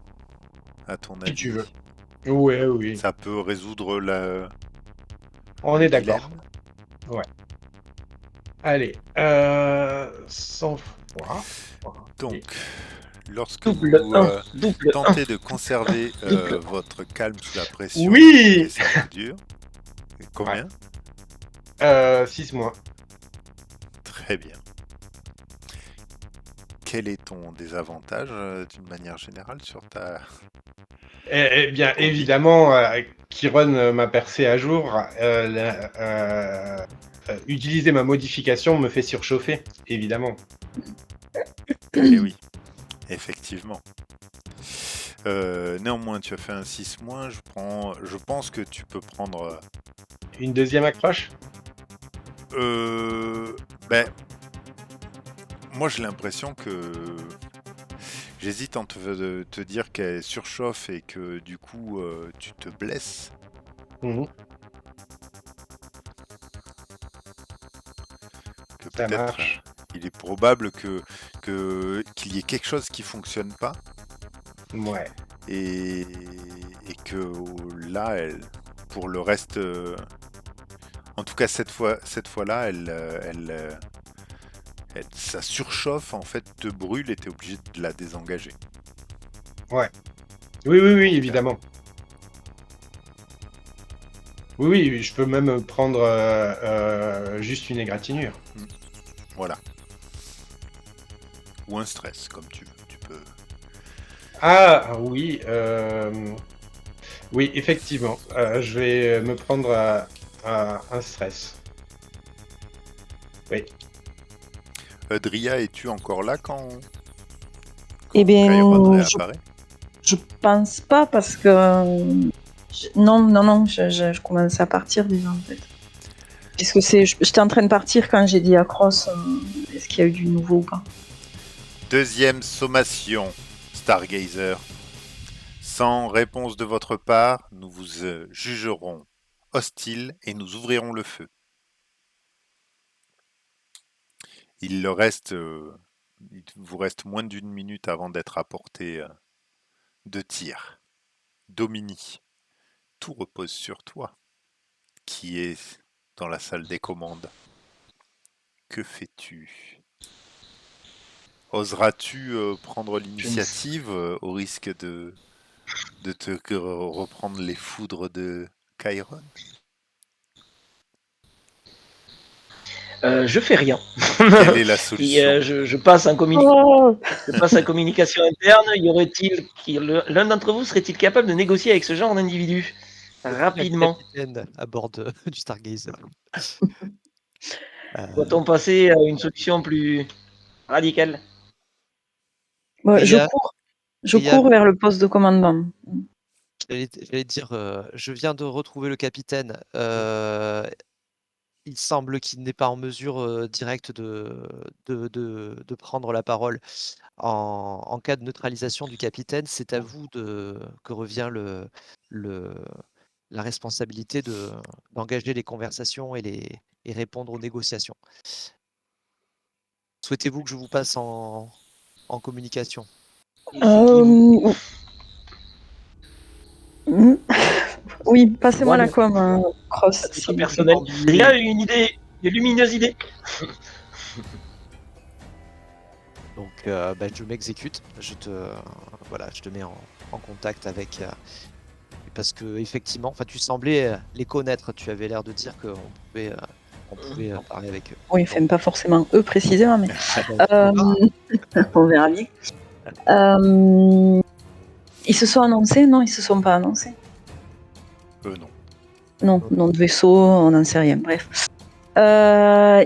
à ton avis? Si tu veux. Ouais, oui. Ça peut résoudre On le est d'accord. dilemme. Ouais. Allez, sans froid. Donc, lorsque Double vous 1, double 1. tentez de conserver Double. votre calme sous la pression, Oui. et ça dure. Combien? 6 mois. Très bien. Quel est ton désavantage d'une manière générale sur ta... Eh bien, évidemment, Kiron m'a percé à jour. Utiliser ma modification me fait surchauffer, évidemment. Eh oui, effectivement. Néanmoins, tu as fait un 6 moins. Je pense que tu peux prendre... Une deuxième accroche? Ben, moi j'ai l'impression que j'hésite entre te dire qu'elle surchauffe et que du coup tu te blesses. Mhm. Que Ça peut-être marche. il est probable qu'il y ait quelque chose qui fonctionne pas Ouais. et que là, pour le reste, en tout cas cette fois-là, ça surchauffe en fait, te brûle et t'es obligé de la désengager. Ouais. Oui, évidemment. Oui, je peux même prendre juste une égratignure. Voilà. Ou un stress, comme tu veux. Tu peux. Ah oui, oui, effectivement. Je vais me prendre un stress. Oui. Dria, es-tu encore là quand Eh bien, Kairon réapparaît? je pense pas parce que non, je commence à partir déjà en fait. Puisque j'étais en train de partir quand j'ai dit à Cross, est-ce qu'il y a eu du nouveau ou pas? Deuxième sommation, Stargazer. Sans réponse de votre part, nous vous jugerons hostile et nous ouvrirons le feu. Il vous reste moins d'une minute avant d'être à portée de tir. Domini, tout repose sur toi, qui est dans la salle des commandes. Que fais-tu? Oseras-tu prendre l'initiative au risque de te reprendre les foudres de Kairon? Je fais rien. Quelle est la Et solution? je passe en Oh communication interne. Y aurait-il l'un d'entre vous serait-il capable de négocier avec ce genre d'individu rapidement? Capitaine à bord du Stargazer. Doit-on passer à une solution plus radicale? Ouais, Ria, je Ria, cours vers le poste de commandant. j'allais dire, je viens de retrouver le capitaine. Il semble qu'il n'est pas en mesure directe de prendre la parole. En cas de neutralisation du capitaine, c'est à vous que revient la responsabilité d'engager les conversations et répondre aux négociations. Souhaitez-vous que je vous passe en communication? Et c'est qui vous? Oui, passez-moi Moi, la com, Cross. à titre Si... personnel. Il y a une idée, une lumineuse idée. Donc, je m'exécute. Je te mets en contact avec. Parce que effectivement, enfin, tu semblais les connaître. Tu avais l'air de dire qu'on pouvait parler avec eux. Oui, enfin, pas forcément eux précisément, mais Ah, on verra bien. Ils se sont annoncés? Non, ils se sont pas annoncés. Non. Non, nom de vaisseau, on n'en sait rien. Bref.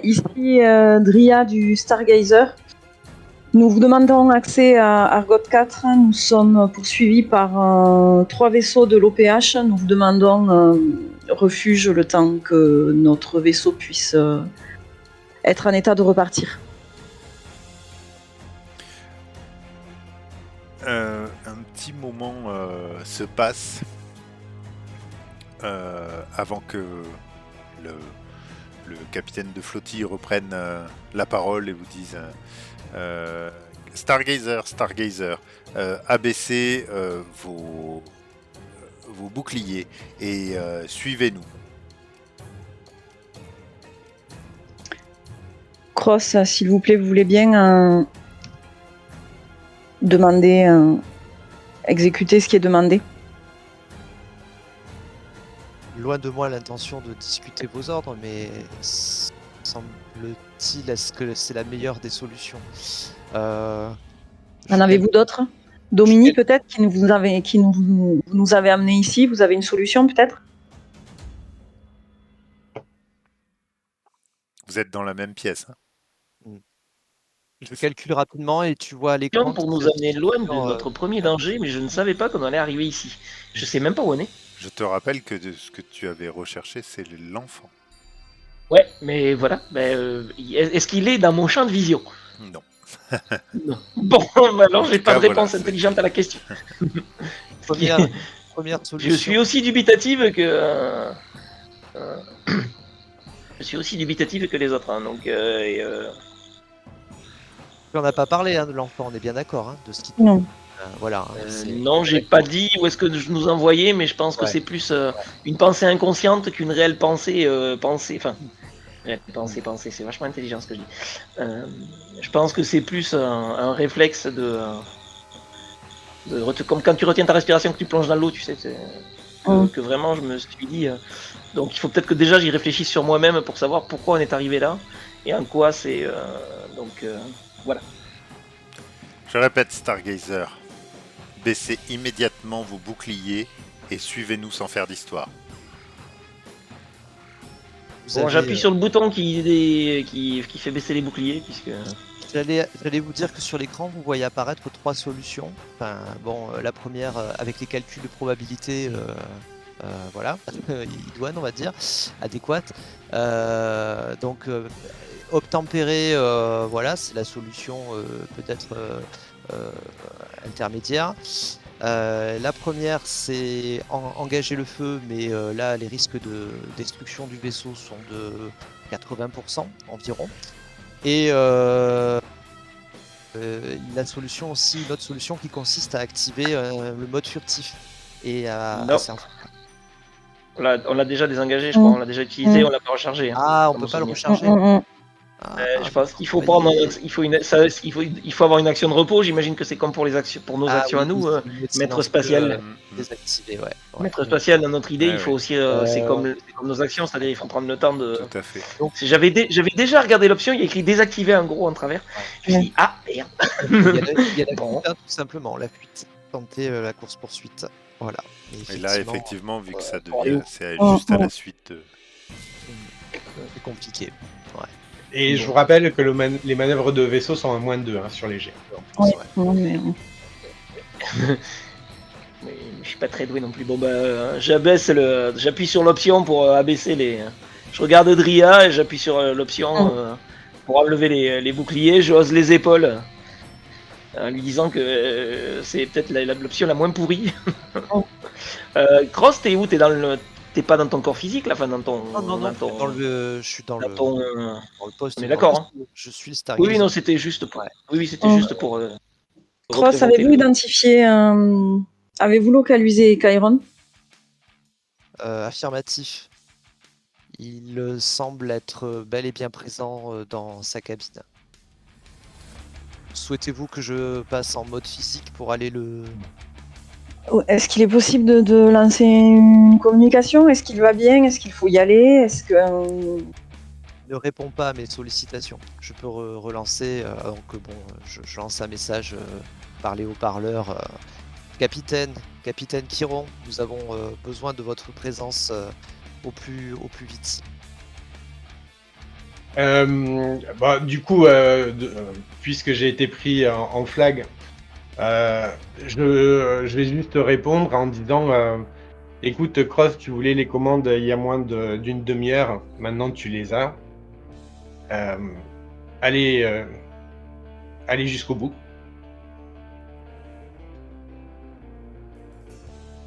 Ici, Dria du Stargazer. Nous vous demandons accès à Argot 4. Nous sommes poursuivis par 3 vaisseaux de l'OPH. Nous vous demandons refuge le temps que notre vaisseau puisse être en état de repartir. Un petit moment se passe avant que le capitaine de flottille reprenne la parole et vous dise Stargazer, abaissez vos boucliers et suivez-nous. Cross, s'il vous plaît, vous voulez bien exécuter ce qui est demandé. Loin de moi l'intention de discuter vos ordres, mais semble-t-il est-ce que c'est la meilleure des solutions. En avez-vous d'autres? Domini, peut-être, qui nous avait amené ici. Vous avez une solution, peut-être? Vous êtes dans la même pièce. Hein. Je calcule rapidement et tu vois à l'écran. Pour nous amener loin de notre premier danger, mais je ne savais pas qu'on allait arriver ici. Je sais même pas où on est. Je te rappelle que ce que tu avais recherché, c'est l'enfant. Ouais, mais voilà. Est-ce qu'il est dans mon champ de vision? Non. Non. Bon, alors j'ai pas de réponse intelligente à la question. Première solution. Je suis aussi dubitative que. Je suis aussi dubitative que les autres, hein, donc. On n'a pas parlé de l'enfant, on est bien d'accord, de ce qui. Non. Voilà. Non, j'ai pas dit où est-ce que je nous envoyais, mais je pense que c'est plus une pensée inconsciente qu'une réelle pensée. Penser, c'est vachement intelligent ce que je dis. Je pense que c'est plus un réflexe comme quand tu retiens ta respiration, que tu plonges dans l'eau, tu sais, que vraiment je me suis dit. Donc il faut peut-être que déjà j'y réfléchisse sur moi-même pour savoir pourquoi on est arrivé là et en quoi c'est. Voilà. Je répète, Stargazer, baissez immédiatement vos boucliers et suivez-nous sans faire d'histoire. Bon, j'appuie sur le bouton qui fait baisser les boucliers, puisque... J'allais vous dire que sur l'écran, vous voyez apparaître 3 solutions. Enfin, la première, avec les calculs de probabilité, voilà, idoine, on va dire, adéquate. Donc, obtempérer, voilà, c'est la solution peut-être intermédiaire. La première, c'est engager le feu, mais là, les risques de destruction du vaisseau sont de 80% environ. Et la solution aussi, une autre solution qui consiste à activer le mode furtif et à on l'a déjà désengagé, je crois, on l'a déjà utilisé, on l'a pas rechargé. Ah, on peut pas le recharger. Je pense qu'il faut prendre, il faut avoir une action de repos. J'imagine que c'est comme pour nos actions à nous, maître spatial. Désactivé, ouais. Maître spatial, dans notre idée, il faut aussi, c'est comme nos actions, c'est-à-dire il faut prendre le temps de. Tout à fait. Donc, j'avais déjà regardé l'option, il y a écrit désactiver en gros en travers. Je me suis dit merde. Il y a la fuite, tout simplement, la fuite. Tenter la course poursuite, voilà. Et là, effectivement, vu que ça devient, c'est juste à la suite. C'est compliqué. Ouais. Et je vous rappelle que les manœuvres de vaisseau sont à moins de 2 sur les jets. Mais je suis pas très doué non plus. Bon j'appuie sur l'option pour abaisser les. Je regarde Dria et j'appuie sur l'option pour enlever les boucliers. Je hausse les épaules en lui disant que c'est peut-être l'option la moins pourrie. Cross, t'es où? T'es pas dans ton corps physique là, enfin dans ton. Je suis dans le poste. On est d'accord. Hein. Je suis le Stargazer. Oui, non, c'était juste pour. Oui, c'était juste pour. Cross, avez-vous identifié, avez-vous localisé Chiron? Affirmatif. Il semble être bel et bien présent dans sa cabine. Souhaitez-vous que je passe en mode physique pour aller le... Est-ce qu'il est possible de lancer une communication? Est-ce qu'il va bien? Est-ce qu'il faut y aller? Est-ce que... Ne répond pas à mes sollicitations. Je peux relancer, donc je lance un message par les haut-parleurs Capitaine Chiron, nous avons besoin de votre présence au plus vite. Du coup, puisque j'ai été pris en flag, je vais juste te répondre en disant écoute, Cross, tu voulais les commandes il y a moins d'une demi-heure, maintenant tu les as. Allez jusqu'au bout.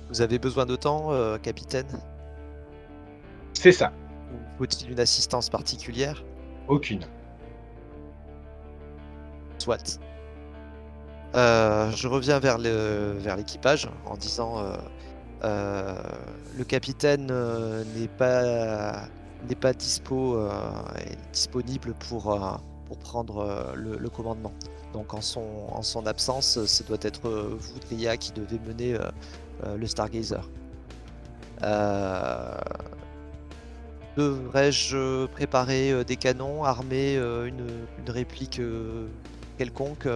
Vous avez besoin de temps, capitaine? C'est ça, Ou faut-il une assistance particulière? aucune. Soit. Je reviens vers l'équipage en disant le capitaine n'est pas disponible pour prendre le commandement. Donc en son absence, ce doit être vous, Dria, qui devez mener le Stargazer. Devrais-je préparer des canons, armer une réplique quelconque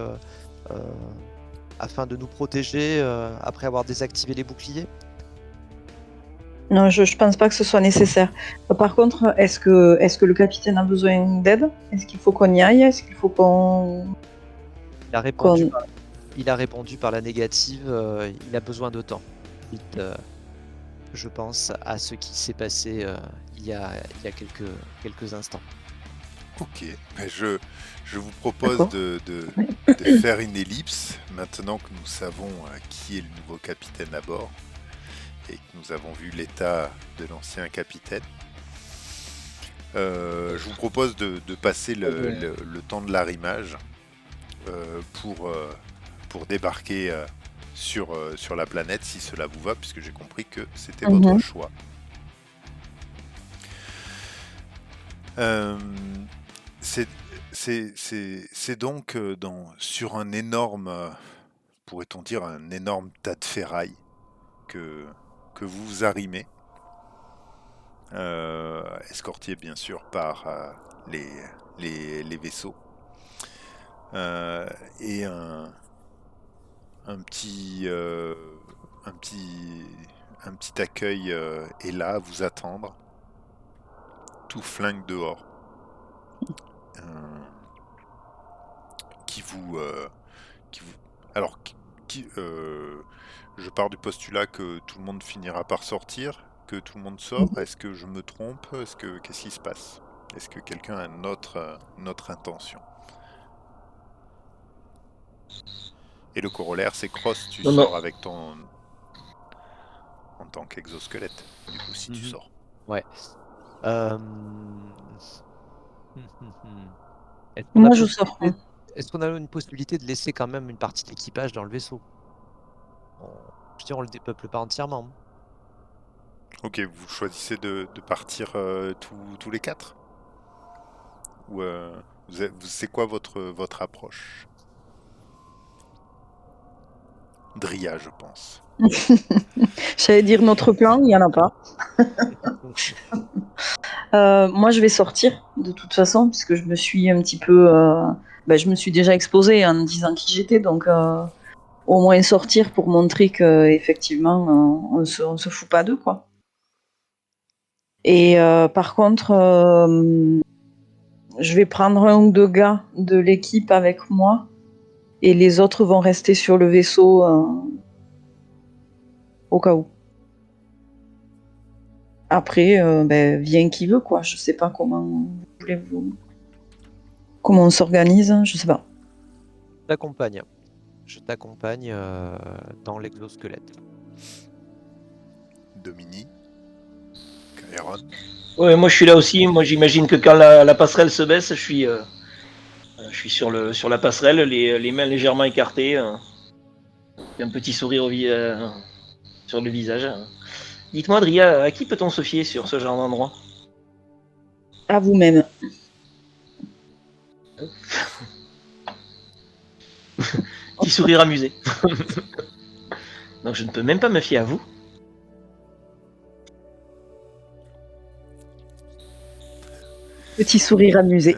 afin de nous protéger après avoir désactivé les boucliers? Non, je pense pas que ce soit nécessaire. Par contre, est-ce que le capitaine a besoin d'aide? Est-ce qu'il faut qu'on y aille? Est-ce qu'il faut qu'on... Il a répondu par la négative, il a besoin de temps. Suite, je pense à ce qui s'est passé il y a quelques instants. Ok, je vous propose D'accord. de faire une ellipse, maintenant que nous savons qui est le nouveau capitaine à bord, et que nous avons vu l'état de l'ancien capitaine. Je vous propose de passer le temps de l'arrimage pour débarquer sur la planète, si cela vous va, puisque j'ai compris que c'était votre choix. C'est donc sur un énorme, pourrait-on dire, un énorme tas de ferraille que vous vous arrimez, escorté bien sûr par les vaisseaux, et un petit accueil est là à vous attendre, tout flingue dehors, alors je pars du postulat que tout le monde finira par sortir, que tout le monde sort. Est-ce que je me trompe? Qu'est-ce qui se passe? Est-ce que quelqu'un a notre intention? Et le corollaire, c'est Cross, tu sors avec ton... en tant qu'exosquelette, du coup, si tu sors. Ouais. Moi, je sors. Est-ce qu'on a une possibilité de laisser quand même une partie de l'équipage dans le vaisseau? Je dis, on le dépeuple pas entièrement. Ok, vous choisissez de partir tous les quatre? Ou c'est quoi votre approche? Dria, je pense. J'allais dire notre plan, il n'y en a pas. Moi, je vais sortir de toute façon, puisque je me suis un petit peu... je me suis déjà exposée en disant qui j'étais, donc au moins sortir pour montrer qu'effectivement, on se fout pas d'eux, quoi. Et par contre, je vais prendre un ou deux gars de l'équipe avec moi, et les autres vont rester sur le vaisseau au cas où. Après, vient qui veut, quoi. Je sais pas comment on s'organise, je sais pas. Je t'accompagne dans l'exosquelette. Domini, Kairon. Ouais, moi je suis là aussi. Moi j'imagine que quand la passerelle se baisse, je suis sur la passerelle, les mains légèrement écartées, un petit sourire sur le visage. Dites-moi, Dria, à qui peut-on se fier sur ce genre d'endroit? À vous-même. Petit sourire amusé. Donc je ne peux même pas me fier à vous. Petit sourire amusé.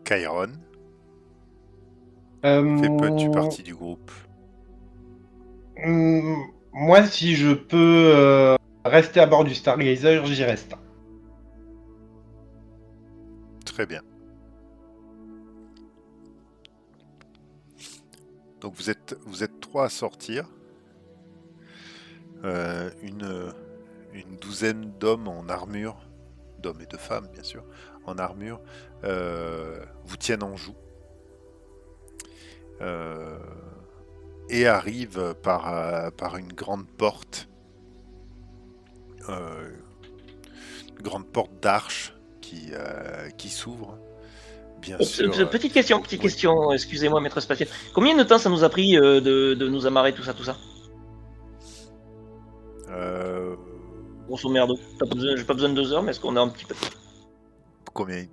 Kairon. Fais-tu partie du groupe? Moi, si je peux rester à bord du Stargazer, j'y reste. Très bien. Donc vous êtes 3 à sortir. Une douzaine d'hommes en armure, d'hommes et de femmes bien sûr, en armure, vous tiennent en joue. Et arrivent par une grande porte. Une grande porte d'arche qui s'ouvre. Bien sûr. Petite question, oui. excusez-moi, maître spatial. Combien de temps ça nous a pris de nous amarrer tout ça Grosso merdo. J'ai pas besoin de 2 heures, mais est-ce qu'on a un petit peu... Combien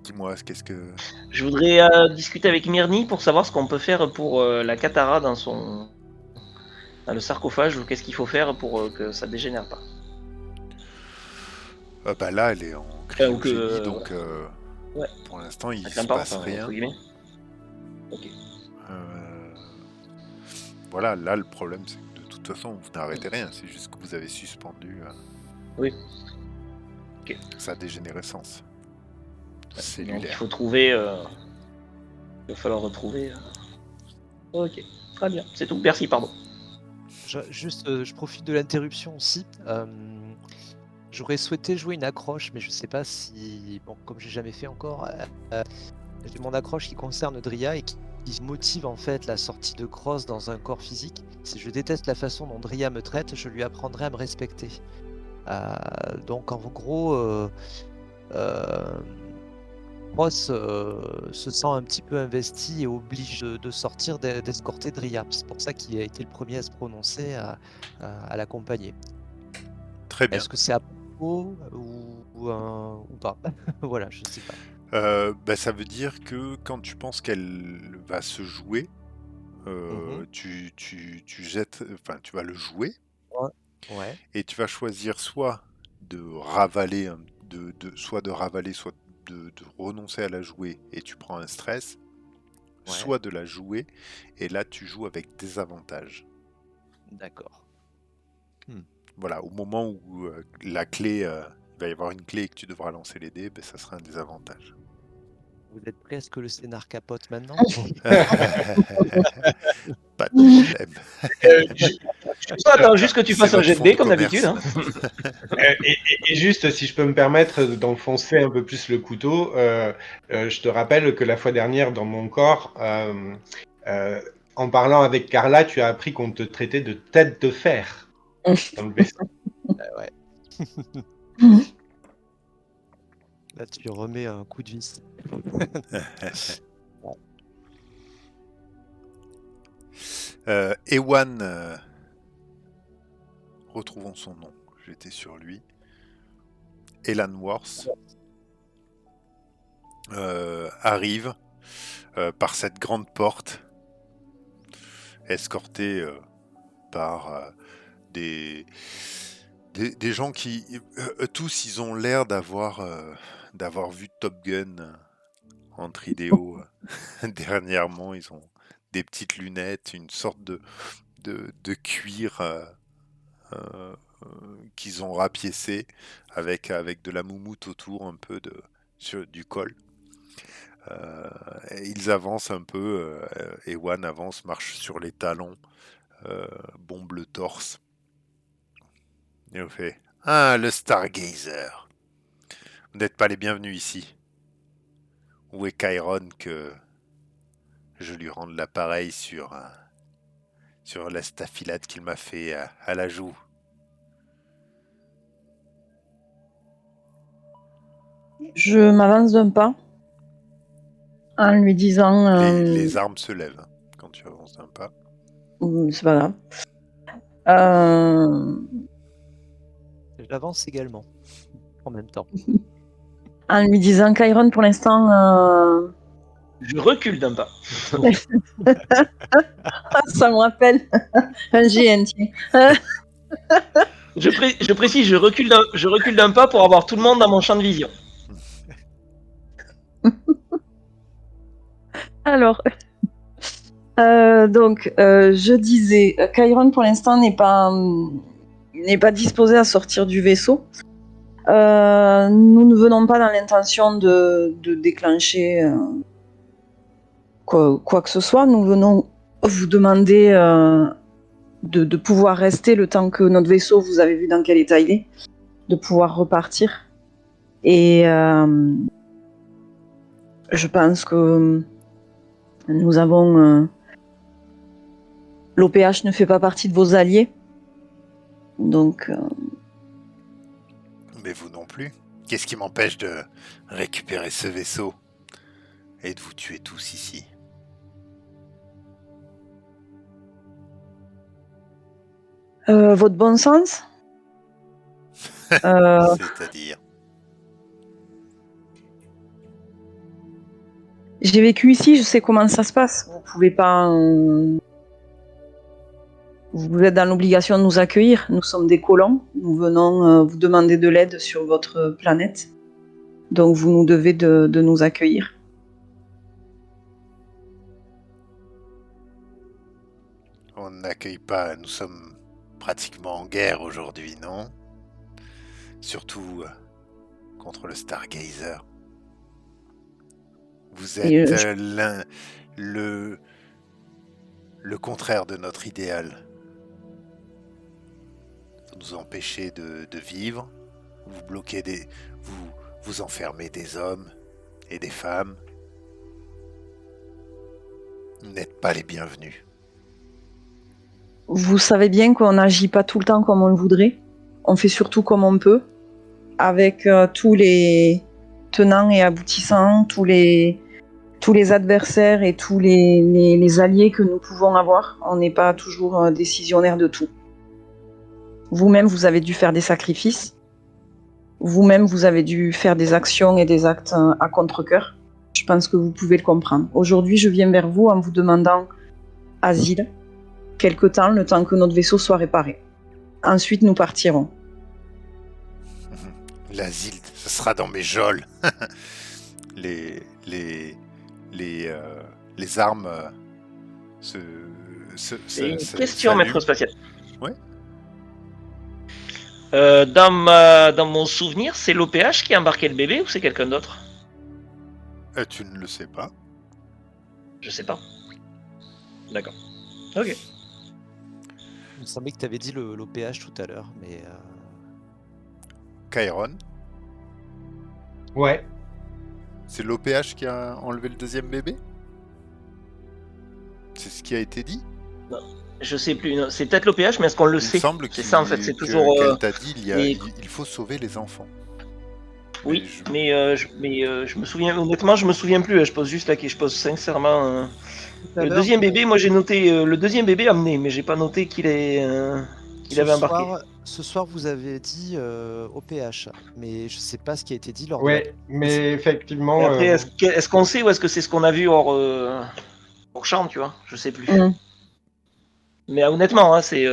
dis-moi, qu'est-ce que... Je voudrais discuter avec Myrni pour savoir ce qu'on peut faire pour la Katara dans le sarcophage, ou qu'est-ce qu'il faut faire pour que ça dégénère pas. Bah là, elle est en cryogénie, donc ouais. Pour l'instant, il Avec se passe rien. Ok. Voilà, là, le problème, c'est que de toute façon, vous n'arrêtez rien, c'est juste que vous avez suspendu oui. Ok. sa dégénérescence cellulaire. Donc, il faut trouver... il va falloir retrouver... Ok, très bien. C'est tout, merci, pardon. Je profite de l'interruption aussi. J'aurais souhaité jouer une accroche, mais je sais pas si... Bon, comme j'ai jamais fait encore, j'ai mon accroche qui concerne Dria et qui motive en fait la sortie de Cross dans un corps physique. Si je déteste la façon dont Dria me traite, je lui apprendrai à me respecter. Donc en gros, Cross se sent un petit peu investi et oblige de sortir, d'escorter Dria. C'est pour ça qu'il a été le premier à se prononcer, à l'accompagner. Très bien. Est-ce que c'est à propos ou pas? Voilà, je sais pas. Bah, ça veut dire que quand tu penses qu'elle va se jouer, tu jettes, enfin tu vas le jouer, Ouais. et tu vas choisir soit de ravaler, soit de ravaler, soit de renoncer à la jouer et tu prends un stress, soit de la jouer et là tu joues avec des avantages. D'accord. Voilà, au moment où la clé, il va y avoir une clé et que tu devras lancer les dés, ben, ça sera un désavantage. Vous êtes prêts à ce que le scénar capote maintenant? Pas de problème. Attends, juste que tu fasses un jet de dés comme d'habitude. Hein. Et juste, si je peux me permettre d'enfoncer un peu plus le couteau, je te rappelle que la fois dernière, dans mon corps, en parlant avec Carla, tu as appris qu'on te traitait de tête de fer dans le vaisseau. Ouais. Là, tu remets un coup de vis. Ewan, retrouvons son nom, j'étais sur lui. Elan Worth arrive par cette grande porte, escorté par des gens qui tous ils ont l'air d'avoir vu Top Gun entre idéaux dernièrement. Ils ont des petites lunettes, une sorte de cuir qu'ils ont rapiécé avec de la moumoute autour, un peu du col. Ils avancent un peu, Ewan avance, marche sur les talons, bombe le torse. Et on fait: Ah, le Stargazer. Vous n'êtes pas les bienvenus ici. Où est Chiron que je lui rende l'appareil sur la staphylate qu'il m'a fait à la joue? Je m'avance d'un pas en lui disant... Les armes se lèvent quand tu avances d'un pas. C'est pas grave. J'avance également, en même temps. En lui disant, Chiron, pour l'instant... Je recule d'un pas. Ça me rappelle un GN, tiens. Je précise, je recule d'un pas pour avoir tout le monde dans mon champ de vision. Alors, Je disais, Chiron pour l'instant n'est pas disposé à sortir du vaisseau. Nous ne venons pas dans l'intention de déclencher quoi que ce soit. Nous venons vous demander de pouvoir rester le temps que notre vaisseau, vous avez vu dans quel état il est, de pouvoir repartir. Et je pense que nous avons... L'OPH ne fait pas partie de vos alliés. Donc... Mais vous non plus. Qu'est-ce qui m'empêche de récupérer ce vaisseau et de vous tuer tous ici? Votre bon sens C'est-à-dire? J'ai vécu ici, je sais comment ça se passe. Vous pouvez pas... Vous êtes dans l'obligation de nous accueillir. Nous sommes des colons. Nous venons vous demander de l'aide sur votre planète. Donc vous nous devez de nous accueillir. On n'accueille pas, nous sommes pratiquement en guerre aujourd'hui, non? Surtout contre le Stargazer. Vous êtes le contraire de notre idéal. Vous nous empêchez de vivre, vous bloquez vous enfermez des hommes et des femmes. Vous n'êtes pas les bienvenus. Vous savez bien qu'on n'agit pas tout le temps comme on le voudrait. On fait surtout comme on peut, avec tous les tenants et aboutissants, tous les adversaires et tous les alliés que nous pouvons avoir. On n'est pas toujours décisionnaire de tout. Vous-même, vous avez dû faire des sacrifices. Vous-même, vous avez dû faire des actions et des actes à contre-cœur. Je pense que vous pouvez le comprendre. Aujourd'hui, je viens vers vous en vous demandant asile, quelque temps, le temps que notre vaisseau soit réparé. Ensuite, nous partirons. L'asile, ce sera dans mes geôles. les armes C'est une question, maître spatial. Ouais. Dans mon souvenir, c'est l'OPH qui a embarqué le bébé ou c'est quelqu'un d'autre? Tu ne le sais pas. Je sais pas. D'accord. Ok. Il me semblait que tu avais dit l'OPH tout à l'heure, mais... Chiron? Ouais. C'est l'OPH qui a enlevé le deuxième bébé? C'est ce qui a été dit? Non, je sais plus. Non, c'est peut-être l'OPH, mais est-ce qu'on le sait? Il me semble c'est ça en fait. C'est toujours. qu'elle t'a dit il faut sauver les enfants. Oui, mais je me souviens. Honnêtement, je me souviens plus. Je pose juste je pose sincèrement. Le deuxième bébé, moi j'ai noté le deuxième bébé amené, mais j'ai pas noté qu'il avait embarqué. Ce soir, vous avez dit OPH, mais je sais pas ce qui a été dit lors de Ouais, mais effectivement. Et après, est-ce qu'on sait ou est-ce que c'est ce qu'on a vu hors champ, tu vois? Je sais plus. Mais honnêtement, hein, c'est.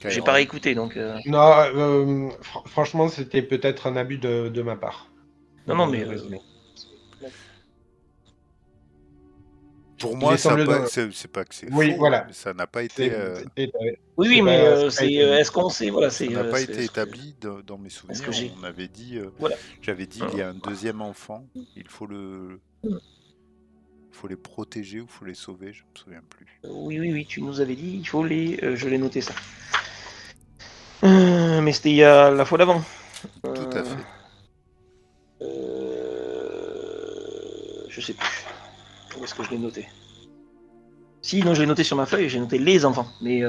J'ai pas réécouté donc. Non, franchement, c'était peut-être un abus de ma part. Non, mais. Pour moi, c'est pas que c'est oui, faux, voilà. Mais ça n'a pas été. Oui, mais est-ce qu'on sait, voilà, ça n'a pas été établi dans mes souvenirs. On avait dit, voilà. J'avais dit, il y a un deuxième enfant, il faut les protéger ou il faut les sauver, je me souviens plus. Oui, tu nous avais dit, il faut je l'ai noté ça. Mais c'était il y a la fois d'avant. Tout à fait. Je sais plus. Où est-ce que je l'ai noté? Si, non, je l'ai noté sur ma feuille, j'ai noté les enfants, mais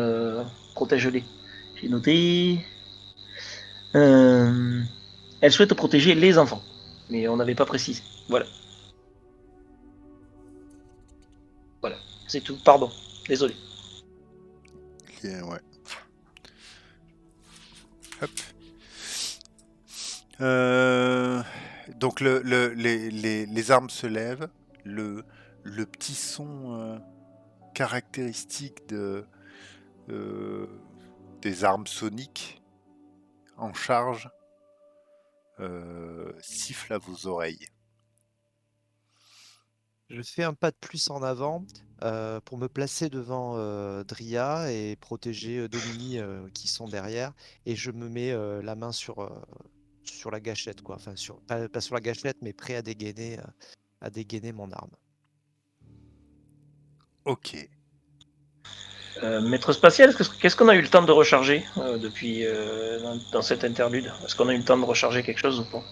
protège-les. J'ai noté. Elle souhaite protéger les enfants, mais on n'avait pas précisé. Voilà. Voilà, c'est tout. Pardon, désolé. Ouais. Hop. Donc les armes se lèvent, le petit son caractéristique des armes soniques en charge siffle à vos oreilles. Je fais un pas de plus en avant pour me placer devant Dria et protéger Domini qui sont derrière. Et je me mets la main sur la gâchette, quoi. Enfin, pas sur la gâchette, mais prêt à dégainer mon arme. Ok. Maître spatial, qu'est-ce qu'on a eu le temps de recharger depuis dans cette interlude? Est-ce qu'on a eu le temps de recharger quelque chose ou pas?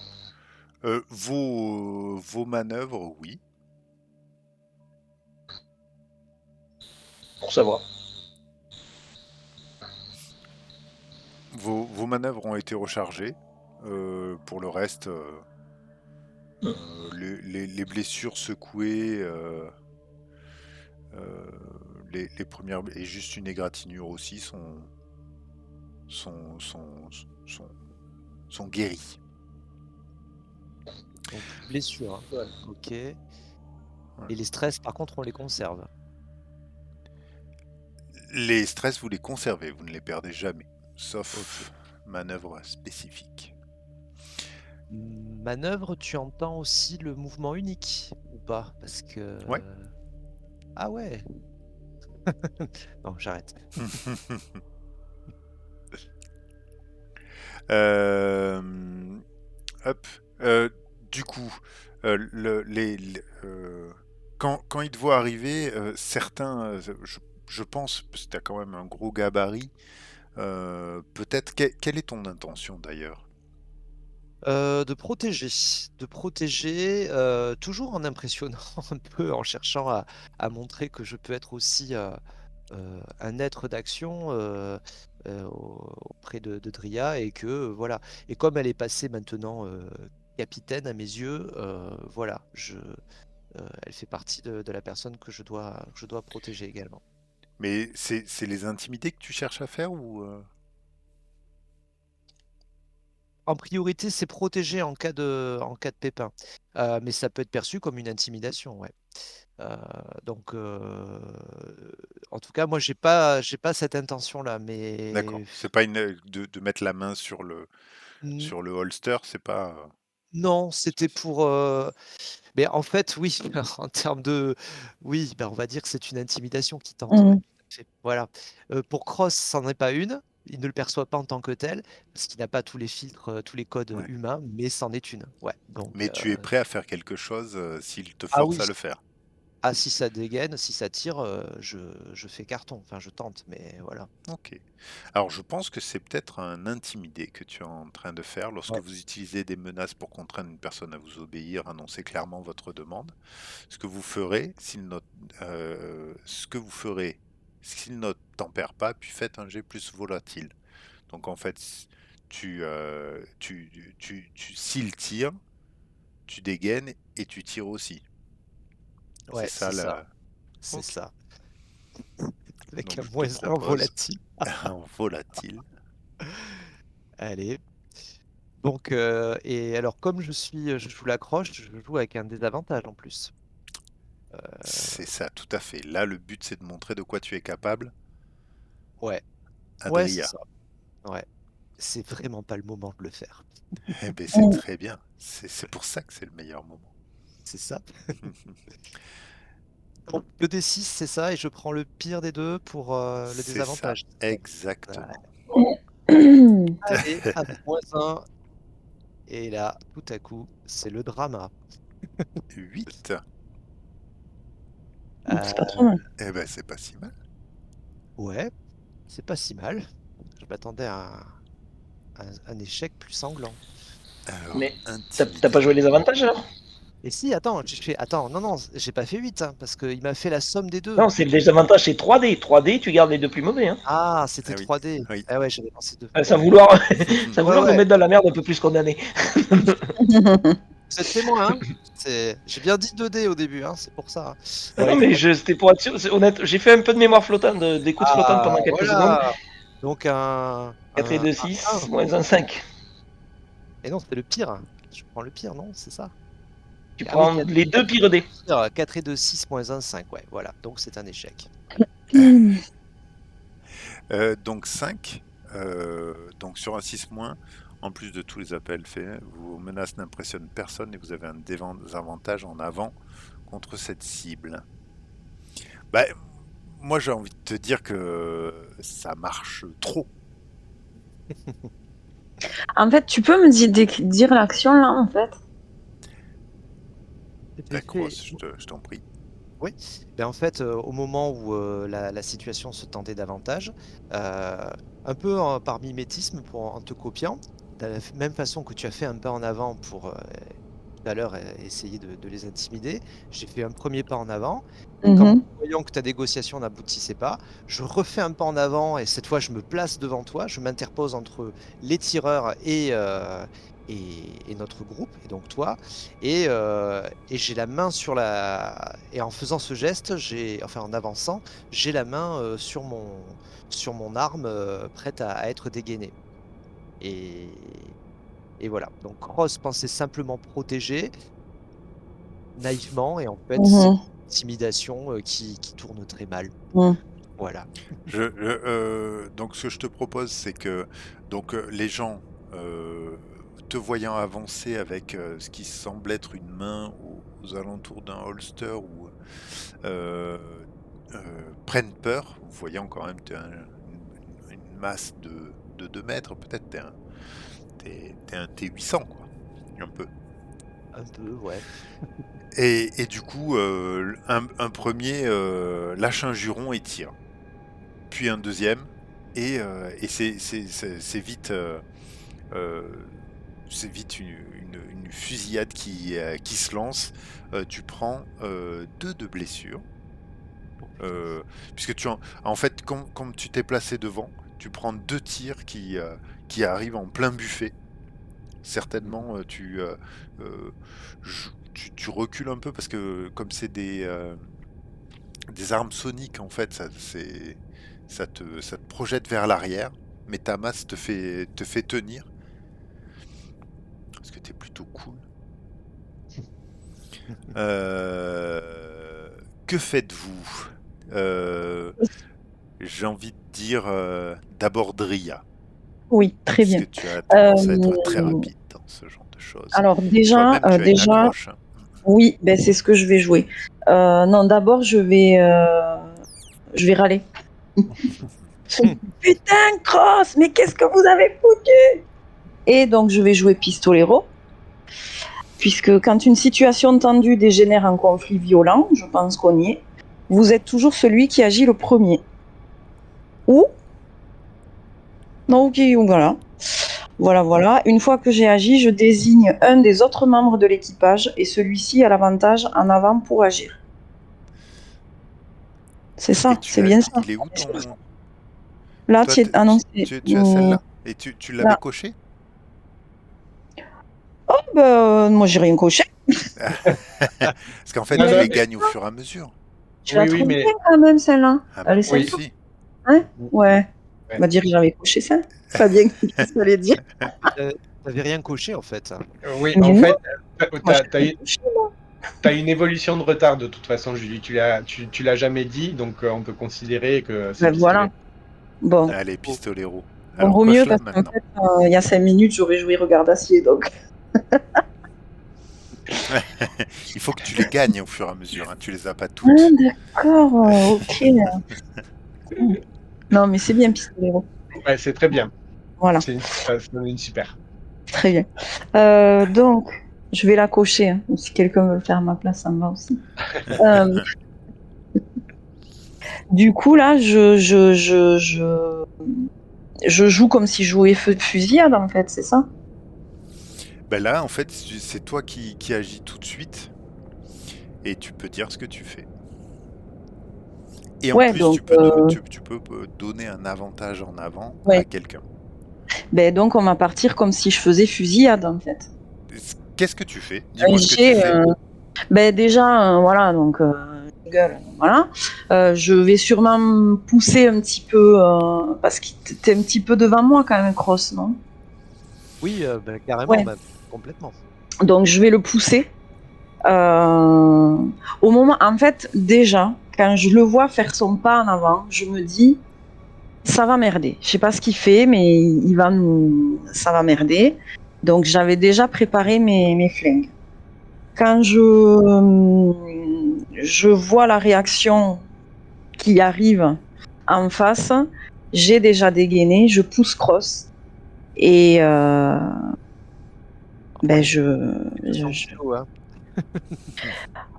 Vos manœuvres, oui. Pour savoir. Vos manœuvres ont été rechargées. Pour le reste, les blessures secouées, les premières et juste une égratignure aussi sont, sont, sont, sont guéries. Donc, plus de blessure. Hein. Ouais. Ok. Et les stress, par contre, on les conserve. Les stress, vous les conservez, vous ne les perdez jamais, sauf manœuvre spécifique. Manœuvre, tu entends aussi le mouvement unique ou pas? Parce que. Ouais. Ah ouais. Non, j'arrête. Hop. Du coup, quand ils te voient arriver, certains, je pense, parce que tu as quand même un gros gabarit, peut-être, quelle est ton intention d'ailleurs? De protéger, toujours en impressionnant un peu, en cherchant à montrer que je peux être aussi un être d'action auprès de Dria et que voilà. Et comme elle est passée maintenant capitaine à mes yeux, voilà, elle fait partie de la personne que je dois protéger également. Mais c'est les intimider que tu cherches à faire ou En priorité, c'est protéger en cas de pépin. Mais ça peut être perçu comme une intimidation, ouais. Euh, donc, en tout cas, moi, j'ai pas cette intention-là, D'accord. mais C'est pas de mettre la main n- sur le holster, c'est pas. non, c'était pour. Mais en fait, oui, en termes de, oui, ben, on va dire que c'est une intimidation qui tente, ouais. Mm. Tout à fait. Voilà. Pour Cross, c'en est pas une. Il ne le perçoit pas en tant que tel, parce qu'il n'a pas tous les filtres, tous les codes Ouais. humains, mais c'en est une. Ouais. Donc, Mais tu es prêt à faire quelque chose s'il te ah force oui. à le faire. Ah, si ça dégaine, si ça tire, je fais carton. Enfin, je tente, mais voilà. Ok. Alors je pense que c'est peut-être un intimidé que tu es en train de faire lorsque Ouais. vous utilisez des menaces pour contraindre une personne à vous obéir, annoncez clairement votre demande. Ce que vous ferez, ce que vous ferez, s'il ne tempère pas, puis faites un jet plus volatile. Donc en fait, s'il tire, tu dégaines et tu tires aussi. C'est Ouais, ça c'est ça. la. C'est Ok. ça. Avec Donc un je te moins un propose volatile. un volatile. Allez. Donc, et alors, comme je joue l'accroche, je joue avec un désavantage en plus. C'est ça, tout à fait. Là, le but, c'est de montrer de quoi tu es capable, Ouais. Ouais, c'est Adria. ça. Ouais. C'est vraiment pas le moment de le faire. Eh ben, c'est Mm. très bien. C'est pour ça que c'est le meilleur moment. C'est ça. Donc, le D6, c'est ça, et je prends le pire des deux pour le C'est ça, désavantage. Ouais. exactement. Allez, avec moins un. Et là, tout à coup, c'est le drama. 8. C'est pas Euh, trop mal. Eh ben, c'est pas si mal. ouais, c'est pas si mal. Je m'attendais à un échec plus sanglant. Alors, Mais t'as pas intimidé. joué les avantages alors? Et si, attends, attends, non, non, j'ai pas fait 8, hein, parce qu'il m'a fait la somme des deux. Non, c'est le désavantage, c'est 3D. 3D, tu gardes les deux plus mauvais. Hein. Ah, c'était Ah oui, 3D. oui. Ah ouais, j'avais pensé deux. Sans Ouais. vouloir, sans Ouais, vouloir nous ouais. mettre dans la merde un peu plus qu'on en est. Vous êtes témoin, hein? J'ai bien dit 2D au début, hein, c'est pour ça. Hein. Non, Bon, non, il mais faut- c'était pour être sûr, c'est honnête. J'ai fait un peu de mémoire flottante, d'écoute flottante Ah, pendant quelques secondes. voilà. Donc 4 et 2, un 6, 1. moins un 5. Et non, c'était le pire. Je prends le pire, non? C'est ça? Tu Ah oui, prends les deux pires dés. 4 et 2, 6 moins 1, 5. Ouais, voilà. Donc c'est un échec. Donc 5. Donc sur un 6 moins, en plus de tous les appels faits, vos menaces n'impressionnent personne et vous avez un désavantage en avant contre cette cible. Bah, moi j'ai envie de te dire que ça marche trop. En fait, tu peux me dire l'action là, en fait? D'accord, je t'en prie. Oui, ben en fait, au moment où la situation se tendait davantage, un peu par mimétisme, en te copiant, de la même façon que tu as fait un pas en avant pour tout à l'heure essayer de les intimider, j'ai fait un premier pas en avant. Comme Mhm. voyant que ta négociation n'aboutissait pas, je refais un pas en avant et cette fois je me place devant toi, je m'interpose entre les tireurs et notre groupe, et donc toi, et j'ai la main sur la... Et en faisant ce geste, enfin en avançant, j'ai la main sur mon arme prête à être dégainée. Et... Et voilà. Donc Cross pensait simplement protéger naïvement, et en fait, c'est Mhm. une intimidation qui tourne très mal. Mhm. Voilà. Donc ce que je te propose, c'est que les gens, te voyant avancer avec ce qui semble être une main aux alentours d'un holster ou prennent peur, voyant quand même une masse de 2 mètres, peut-être t'es un T800 quoi, un peu. Un peu, ouais. Et du coup, un premier lâche un juron et tire. Puis un deuxième, et c'est vite, c'est vite une fusillade qui se lance. Tu prends 2 de blessures, Oh, putain. puisque en fait, comme tu t'es placé devant, tu prends 2 tirs qui arrivent en plein buffet. Certainement, tu recules un peu parce que comme c'est des armes soniques, en fait, ça te projette vers l'arrière, mais ta masse te fait tenir, parce que t'es plutôt cool. Que faites-vous? J'ai envie de dire d'abord Dria, Oui, très bien. puisque tu as tendance à être très Euh, rapide dans ce genre de choses. alors Toi-même, tu as une accroche, hein. oui, ben c'est ce que je vais jouer. Non, d'abord je vais râler. Putain, Cross, mais qu'est-ce que vous avez foutu? Et donc je vais jouer pistolero, puisque quand une situation tendue dégénère en conflit violent, je pense qu'on y est, vous êtes toujours celui qui agit le premier. Ou non, ok, voilà. Voilà. Une fois que j'ai agi, je désigne un des autres membres de l'équipage et celui-ci a l'avantage en avant pour agir. C'est Et ça, c'est bien ça. il est où ton... Là, Toi, tu es annoncé. tu as celle-là? Et tu l'avais Là. coché? Oh, ben, moi, j'ai rien coché. Parce qu'en fait, Non, tu non, les gagnes au fur et à mesure. Je la oui, trouve bien mais quand même, celle-là. Ah bah Elle est moi sympa. oui, aussi. Hein? Ouais. ouais. On va dire que j'avais coché ça. Pas bien, qu'est-ce que ça allait dire? T'avais rien coché en fait. Oui, Mais en non, fait, moi, j'ai t'as rien eu coché, moi. t'as une évolution de retard de toute façon, Julie. Tu l'as jamais dit, donc on peut considérer que c'est Ben voilà. pistolet. Bon. Allez, pistolero. Bon, Alors vaut mieux coche-la parce qu'en maintenant. fait, il y a 5 minutes, j'aurais joué Regard d'acier, donc. Il faut que tu les gagnes au fur et à mesure, hein. Tu les as pas Ah, toutes. d'accord, ok. Non, mais c'est bien, pistolero. Ouais, c'est très bien. Voilà, C'est une super. très bien. Donc, je vais la cocher, hein. Si quelqu'un veut le faire à ma place, ça me va aussi. Euh, du coup, là, je joue comme si je jouais feu de fusillade, en fait, c'est ça? Ben là, en fait, c'est toi qui agis tout de suite et tu peux dire ce que tu fais. Et en Ouais, plus, donc, tu peux donner un avantage en avant à ouais. quelqu'un. Ben, donc, on va partir comme si je faisais fusillade, en fait. Qu'est-ce que tu fais? Dis-moi ce que tu J'ai, fais. ben, déjà, voilà, donc, gueule, voilà. Je vais sûrement me pousser un petit peu, parce que t'es un petit peu devant moi quand même, Cross, non? Oui, ben, carrément, Ouais. même. Complètement. Donc, je vais le pousser. Euh, Au moment, en fait, déjà, quand je le vois faire son pas en avant, je me dis, ça va merder. Je sais pas ce qu'il fait, mais ça va merder. Donc, j'avais déjà préparé mes flingues. Quand je je vois la réaction qui arrive en face, j'ai déjà dégainé, je pousse cross et Chaud, hein.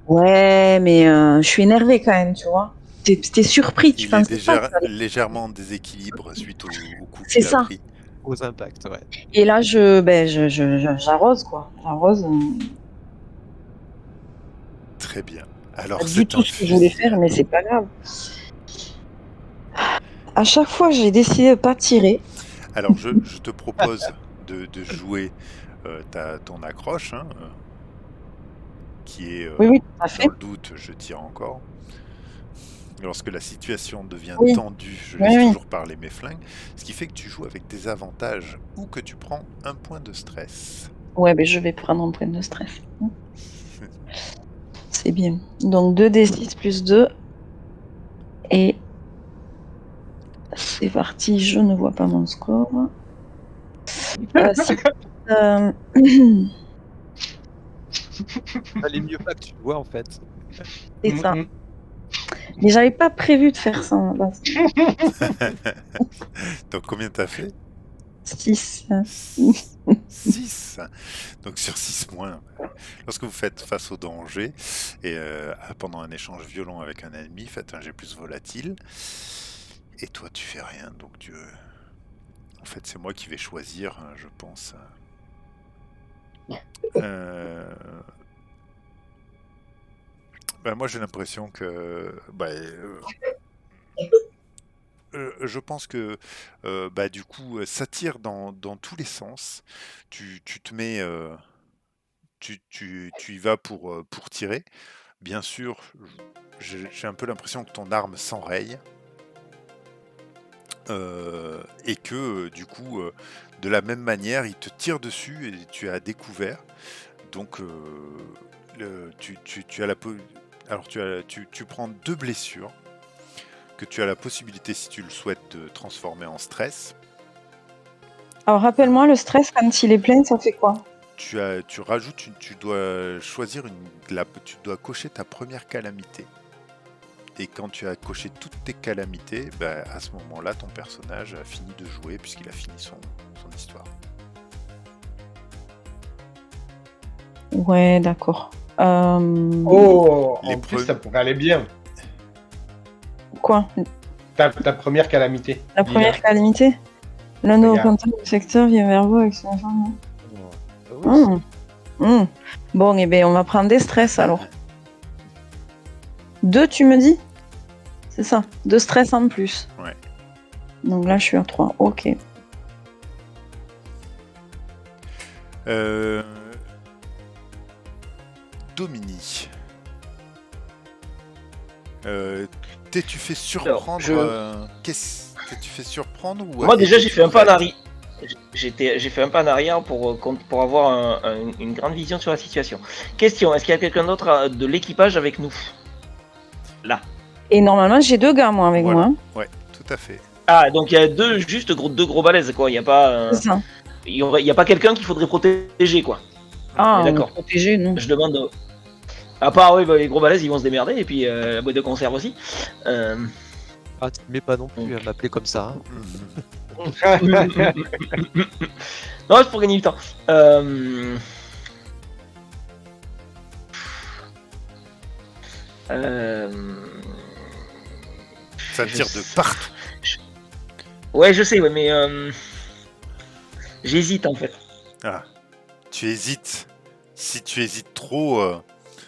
ouais, mais je suis énervée quand même, tu vois. T'es surpris, tu Il est pensais pas que ça allait- légèrement en déséquilibre suite au coup C'est qu'il a ça. pris. Aux impacts, ouais. Et là, j'arrose quoi. J'arrose. Très bien. Pas Alors du c'est tout un ce que je voulais fusil. faire, mais c'est pas grave. À chaque fois, j'ai décidé de pas tirer. Alors je te propose de jouer ton accroche, hein, qui est Oui, oui, tout à dans fait. le doute, je tire encore. Lorsque la situation devient Oui, tendue, je oui, laisse oui. toujours parler mes flingues, ce qui fait que tu joues avec des avantages ou que tu prends un point de stress. Ouais, mais je vais prendre un point de stress. C'est bien. Donc 2d6 plus 2. Et c'est parti, je ne vois pas mon score. Si, euh, Fallait mieux pas que tu le vois, en fait. c'est ça. Mais j'avais pas prévu de faire ça. Donc combien t'as fait? 6. 6. Donc sur 6 points, lorsque vous faites face au danger et pendant un échange violent avec un ennemi, faites un jet plus volatile. Et toi tu fais rien, donc en fait c'est moi qui vais choisir, je pense. Moi j'ai l'impression que je pense que du coup ça tire dans tous les sens. Tu te mets tu y vas pour tirer. Bien sûr, j'ai un peu l'impression que ton arme s'enraye. Et que du coup, de la même manière, il te tire dessus et tu as découvert. Donc, tu as alors tu prends 2 blessures que tu as la possibilité, si tu le souhaites, de transformer en stress. Alors rappelle-moi, le stress, quand il est plein, ça fait quoi? Tu rajoutes, tu dois choisir tu dois cocher ta première calamité. Et quand tu as coché toutes tes calamités, à ce moment-là, ton personnage a fini de jouer puisqu'il a fini son histoire. Ouais, d'accord. Oh, Les en plus, pre- ça pourrait aller bien. Quoi? Ta première calamité. La Lila. première calamité? L'un de vos Regarde. contacts du secteur vient vers vous avec son enfant. Oui. Bon, eh bien, on va prendre des stress alors. 2, tu me dis? C'est ça, 2 stress en plus. Ouais. Donc là, je suis à 3. Ok. Domini. T'es-tu fait surprendre T'es-tu fait surprendre ou Moi déjà j'ai étais-tu fait un pas en prête arrière. J'ai fait un pas en arrière pour avoir une grande vision sur la situation. Question, est-ce qu'il y a quelqu'un d'autre de l'équipage avec nous? Là. Et normalement, j'ai 2 gars, moi, avec Voilà. moi. Ouais, tout à fait. Ah, donc il y a deux gros balaises, quoi. Il n'y a pas, C'est ça. il y a pas quelqu'un qu'il faudrait protéger, quoi. Ah, d'accord. protégé, non. Je demande. À part, oui, les gros balaises, ils vont se démerder, et puis la boîte de conserve aussi. Ah, tu ne mets pas non plus à m'appeler comme ça. Hein. Non, c'est pour gagner du temps. Ça tire de partout. Ouais, je sais, ouais, mais j'hésite en fait. Ah, tu hésites. Si tu hésites trop,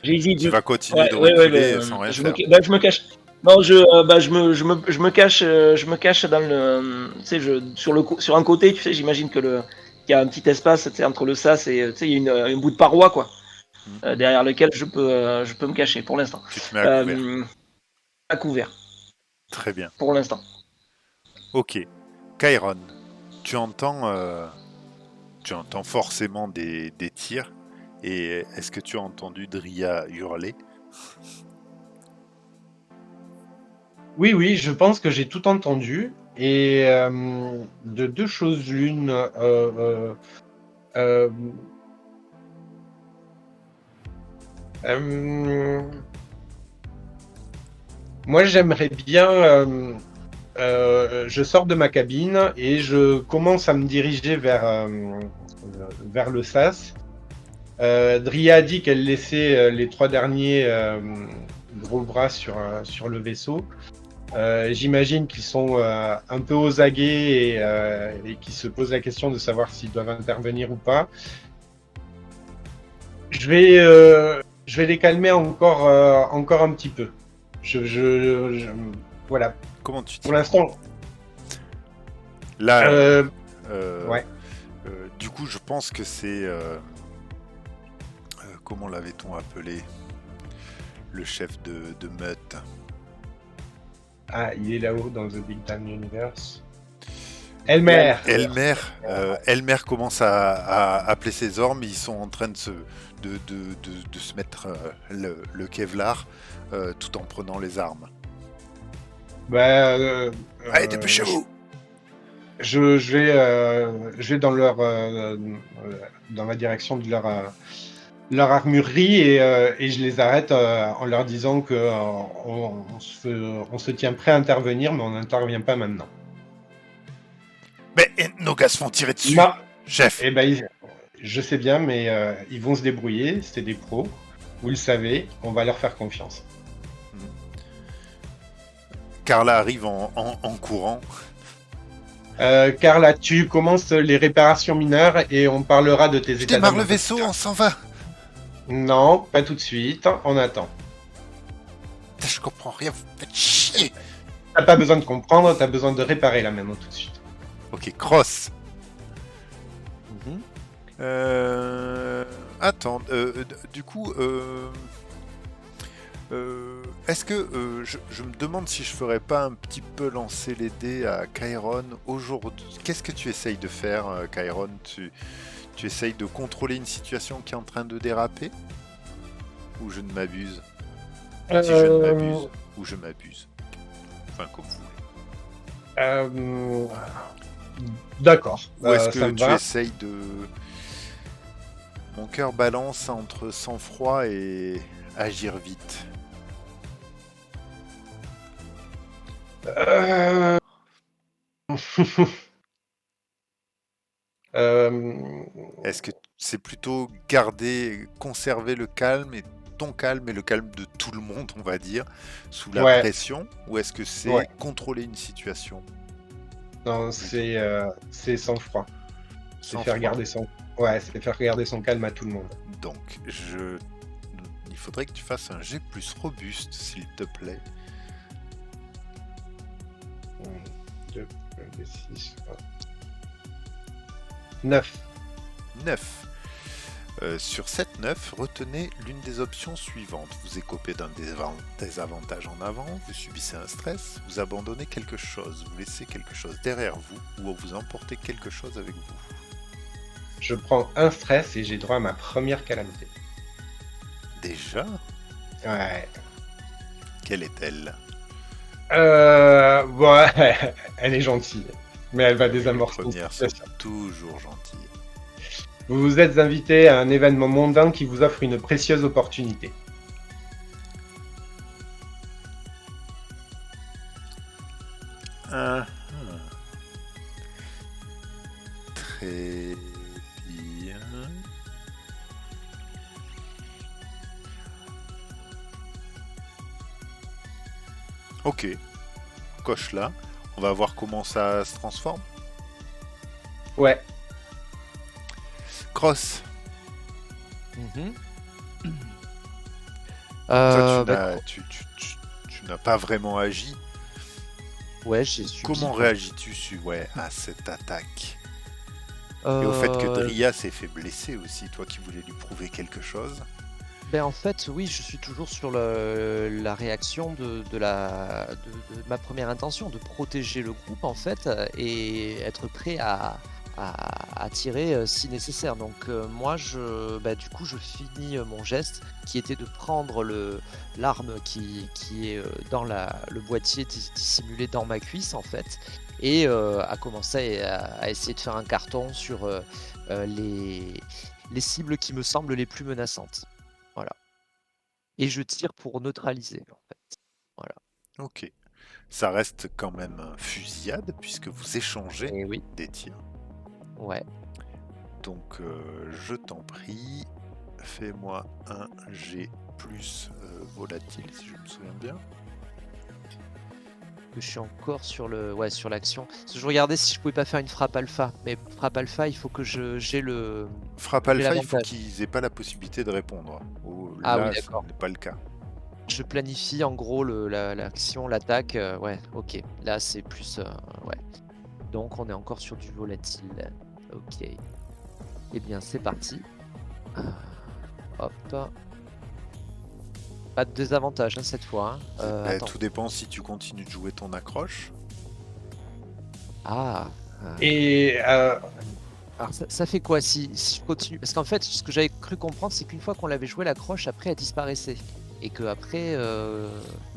J'hésite. tu vas continuer de reculer sans rien faire. Je me cache. Non, je me cache. Je me cache dans le. Tu sais, sur un côté, tu sais, j'imagine que qu'il y a un petit espace, tu sais, entre le sas et tu sais, il y a un bout de paroi, quoi, derrière lequel je peux me cacher pour l'instant. Tu te mets à couvert. À couvert. Très bien. Pour l'instant. Ok. Kairon, tu entends forcément des tirs. Et est-ce que tu as entendu Dria hurler? Oui, je pense que j'ai tout entendu. Et de 2 choses l'une, Moi, j'aimerais bien. Je sors de ma cabine et je commence à me diriger vers le sas. Dria a dit qu'elle laissait les 3 derniers gros bras sur le vaisseau. J'imagine qu'ils sont un peu aux aguets et qu'ils se posent la question de savoir s'ils doivent intervenir ou pas. Je vais les calmer encore un petit peu. Voilà. Comment tu Pour dis l'instant, Là, ouais. du coup, je pense que c'est... comment l'avait-on appelé? Le chef de meute. Ah, il est là-haut dans The Big Time Universe. Elmer. Elmer commence à appeler ses hommes. Ils sont en train de se mettre le Kevlar tout en prenant les armes. Allez, dépêchez-vous! Je vais dans dans la direction de leur armurerie et je les arrête en leur disant que on se tient prêt à intervenir, mais on n'intervient pas maintenant. Mais nos gars se font tirer dessus, Non. chef. Eh ben, je sais bien, mais ils vont se débrouiller. C'est des pros. Vous le savez, on va leur faire confiance. Carla arrive en courant. Carla, tu commences les réparations mineures et on parlera de tes états. Je démarre le vaisseau, on s'en va. Non, pas tout de suite. On attend. Je comprends rien, vous faites chier. T'as pas besoin de comprendre, t'as besoin de réparer là maintenant tout de suite. Ok, cross. Attends, du coup, est-ce que je me demande si je ferais pas un petit peu lancer les dés à Chiron aujourd'hui? Qu'est-ce que tu essayes de faire, Chiron? Tu essayes de contrôler une situation qui est en train de déraper? Ou je ne m'abuse? Si je ne m'abuse, ou je m'abuse. Enfin, comme vous voulez. D'accord. Ou est-ce que tu essayes de... Mon cœur balance entre sang-froid et agir vite. Est-ce que c'est plutôt conserver le calme et ton calme et le calme de tout le monde, on va dire, sous la pression, ou est-ce que c'est contrôler une situation? Non, c'est sang-froid. C'est faire garder son calme à tout le monde. Donc, il faudrait que tu fasses un jet plus robuste, s'il te plaît. 2, 6, 9. 9. Sur cette 9, retenez l'une des options suivantes. Vous écopez d'un désavantage en avant, vous subissez un stress, vous abandonnez quelque chose, vous laissez quelque chose derrière vous, ou vous emportez quelque chose avec vous. Je prends un stress et j'ai droit à ma première calamité. Déjà? Ouais. Quelle est-elle? Bon, elle est gentille, mais elle va désamorcer. Les premières sont toujours gentilles. Vous vous êtes invité à un événement mondain qui vous offre une précieuse opportunité. Très bien. Ok. Coche là. On va voir comment ça se transforme. Ouais. Cross. Toi, tu n'as pas vraiment agi. Ouais, j'ai subi. Comment réagis-tu à cette attaque? Et au fait que Dria s'est fait blesser aussi, toi qui voulais lui prouver quelque chose? Ben en fait, oui, je suis toujours sur la réaction de ma première intention, de protéger le groupe en fait, et être prêt à tirer si nécessaire. Donc moi, du coup, je finis mon geste qui était de prendre l'arme qui est dans le boîtier dissimulé dans ma cuisse en fait, et à commencer à essayer de faire un carton sur les cibles qui me semblent les plus menaçantes. Voilà. Et je tire pour neutraliser, en fait. Voilà. Ok. Ça reste quand même fusillade puisque vous échangez Et oui, des tirs. ouais. Donc je t'en prie, fais-moi un G plus volatile si je me souviens bien. Que je suis encore sur sur l'action. Parce que je regardais si je pouvais pas faire une frappe alpha. Mais frappe alpha, il faut que j'ai Frappe j'ai alpha, il faut l'avantage. qu'ils aient pas la possibilité de répondre. Ah oui, Là, ce d'accord. n'est pas le cas. Je planifie en gros l'action, l'attaque. Ouais, ok. Là, c'est plus. Ouais. Donc, on est encore sur du volatile. Ok. Eh bien, c'est parti. Hop. Pas de désavantage hein, cette fois. Hein. Attends. Tout dépend si tu continues de jouer ton accroche. Ah. Et Alors ça fait quoi si je continue? Parce qu'en fait, ce que j'avais cru comprendre, c'est qu'une fois qu'on l'avait joué, la croche, après, elle disparaissait. Et que après,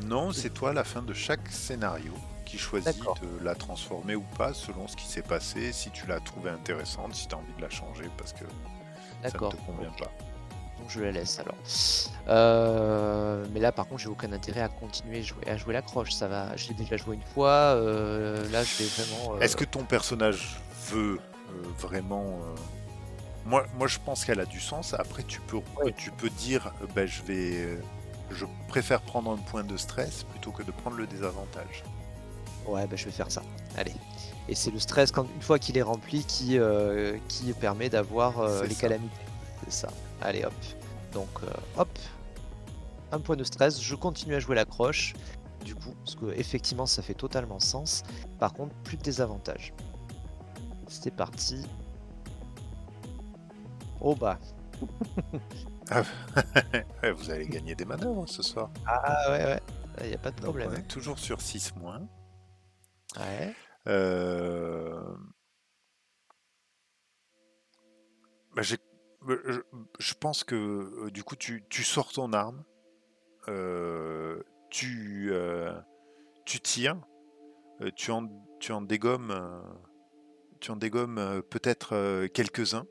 Non, c'est toi à la fin de chaque scénario qui choisit d'accord, de la transformer ou pas selon ce qui s'est passé, si tu l'as trouvée intéressante, si tu as envie de la changer parce que ça ne d'accord. te convient Ok. pas. Donc je la laisse alors. Mais là, par contre, j'ai aucun intérêt à continuer à jouer la croche. Ça va. Je l'ai déjà joué une fois. Là, je vais vraiment. Est-ce que ton personnage veut vraiment... Moi, je pense qu'elle a du sens. Après, Ouais. tu peux dire, je préfère prendre un point de stress plutôt que de prendre le désavantage. Ouais, bah, je vais faire ça. Allez. Et c'est le stress une fois qu'il est rempli qui permet d'avoir C'est les ça. calamités. C'est ça. Allez, hop. Donc, hop. Un point de stress. Je continue à jouer la croche. Du coup, parce que effectivement, ça fait totalement sens. Par contre, plus de désavantages. C'est parti. Oh bah. Ah, ouais, vous allez gagner des manœuvres ce soir. Ah ouais, ouais. Il n'y a pas de Donc problème. on Hein. est toujours sur 6 moins. Ouais. Euh, bah, je pense que du coup tu sors ton arme, euh, tu, euh, tu tires, euh, tu en, tu en dégommes, peut-être quelques-uns,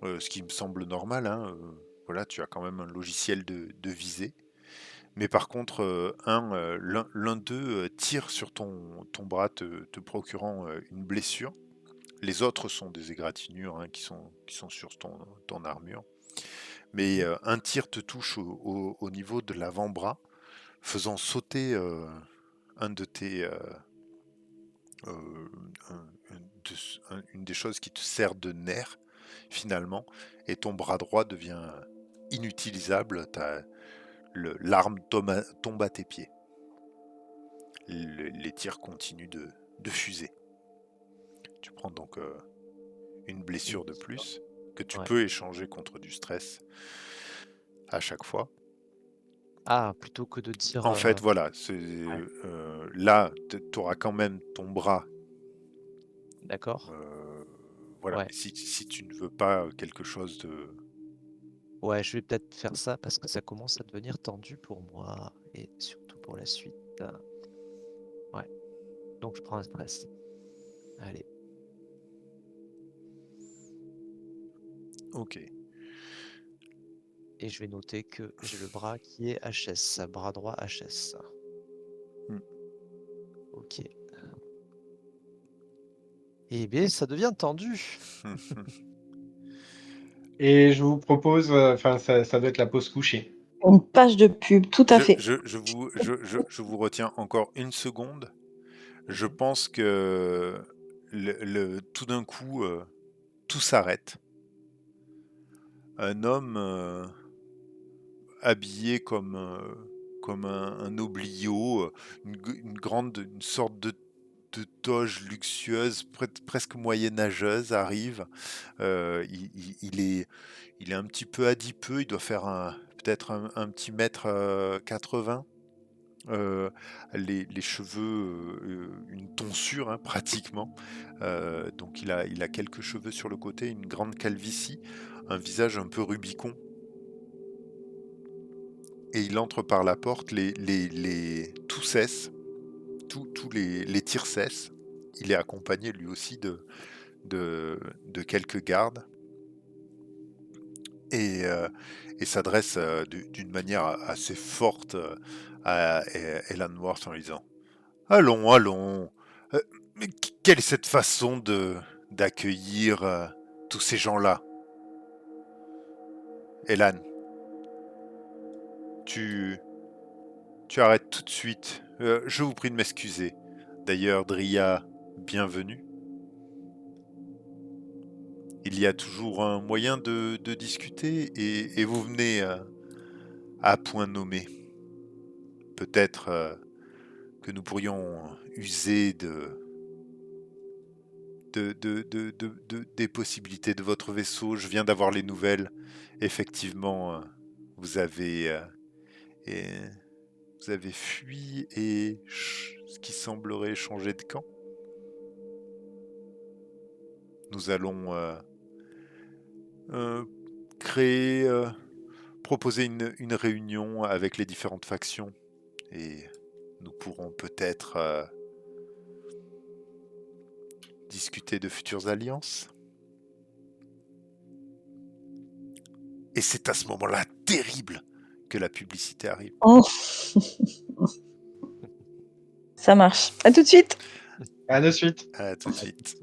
ce qui me semble normal. Hein, voilà, tu as quand même un logiciel de visée. Mais par contre, l'un d'eux tire sur ton bras, te procurant une blessure. Les autres sont des égratignures hein, qui sont sur ton armure. Mais un tir te touche au niveau de l'avant-bras, faisant sauter un de tes, euh, une des choses qui te sert de nerf, finalement, et ton bras droit devient inutilisable. L'arme tombe à tes pieds. Les tirs continuent de fuser. Tu prends donc une blessure de plus que tu Ouais. peux échanger contre du stress à chaque fois. Ah, plutôt que de dire. En fait, voilà, Ouais, là, tu auras quand même ton bras. d'accord. Voilà, Ouais. mais si tu ne veux pas quelque chose de... Ouais, je vais peut-être faire ça parce que ça commence à devenir tendu pour moi et surtout pour la suite. Ouais. Donc je prends un stress. Allez. Ok. Et je vais noter que j'ai le bras qui est HS. Bras droit HS. Hmm. Ok. Eh bien, ça devient tendu. Et je vous propose, enfin, ça doit être la pause couchée. Une page de pub, tout à fait. Je vous retiens encore une seconde. Je Mhm. pense que tout d'un coup, tout s'arrête. Un homme habillé comme un oblio, une sorte de toge luxueuse, presque moyenâgeuse, arrive. Il est un petit peu adipeux, il doit faire peut-être un petit mètre 80. Euh, les cheveux, une tonsure hein, pratiquement. Donc il a quelques cheveux sur le côté, une grande calvitie, un visage un peu Rubicon. Et il entre par la porte, tout cesse, tous les tirs cessent. Il est accompagné lui aussi de quelques gardes. et s'adresse d'une manière assez forte à Elan Worth en lui disant « Allons, allons, mais quelle est cette façon d'accueillir tous ces gens-là? Elan, tu arrêtes tout de suite. Je vous prie de m'excuser. D'ailleurs, Dria, bienvenue. Il y a toujours un moyen de discuter et vous venez à point nommé. Peut-être que nous pourrions user des possibilités de votre vaisseau. Je viens d'avoir les nouvelles. Effectivement, vous avez fui et ce qui semblerait changer de camp. Nous allons proposer une réunion avec les différentes factions et nous pourrons peut-être discuter de futures alliances. Et c'est à ce moment-là terrible que la publicité arrive. Oh. Ça marche. À tout de suite. À de suite. À tout de suite.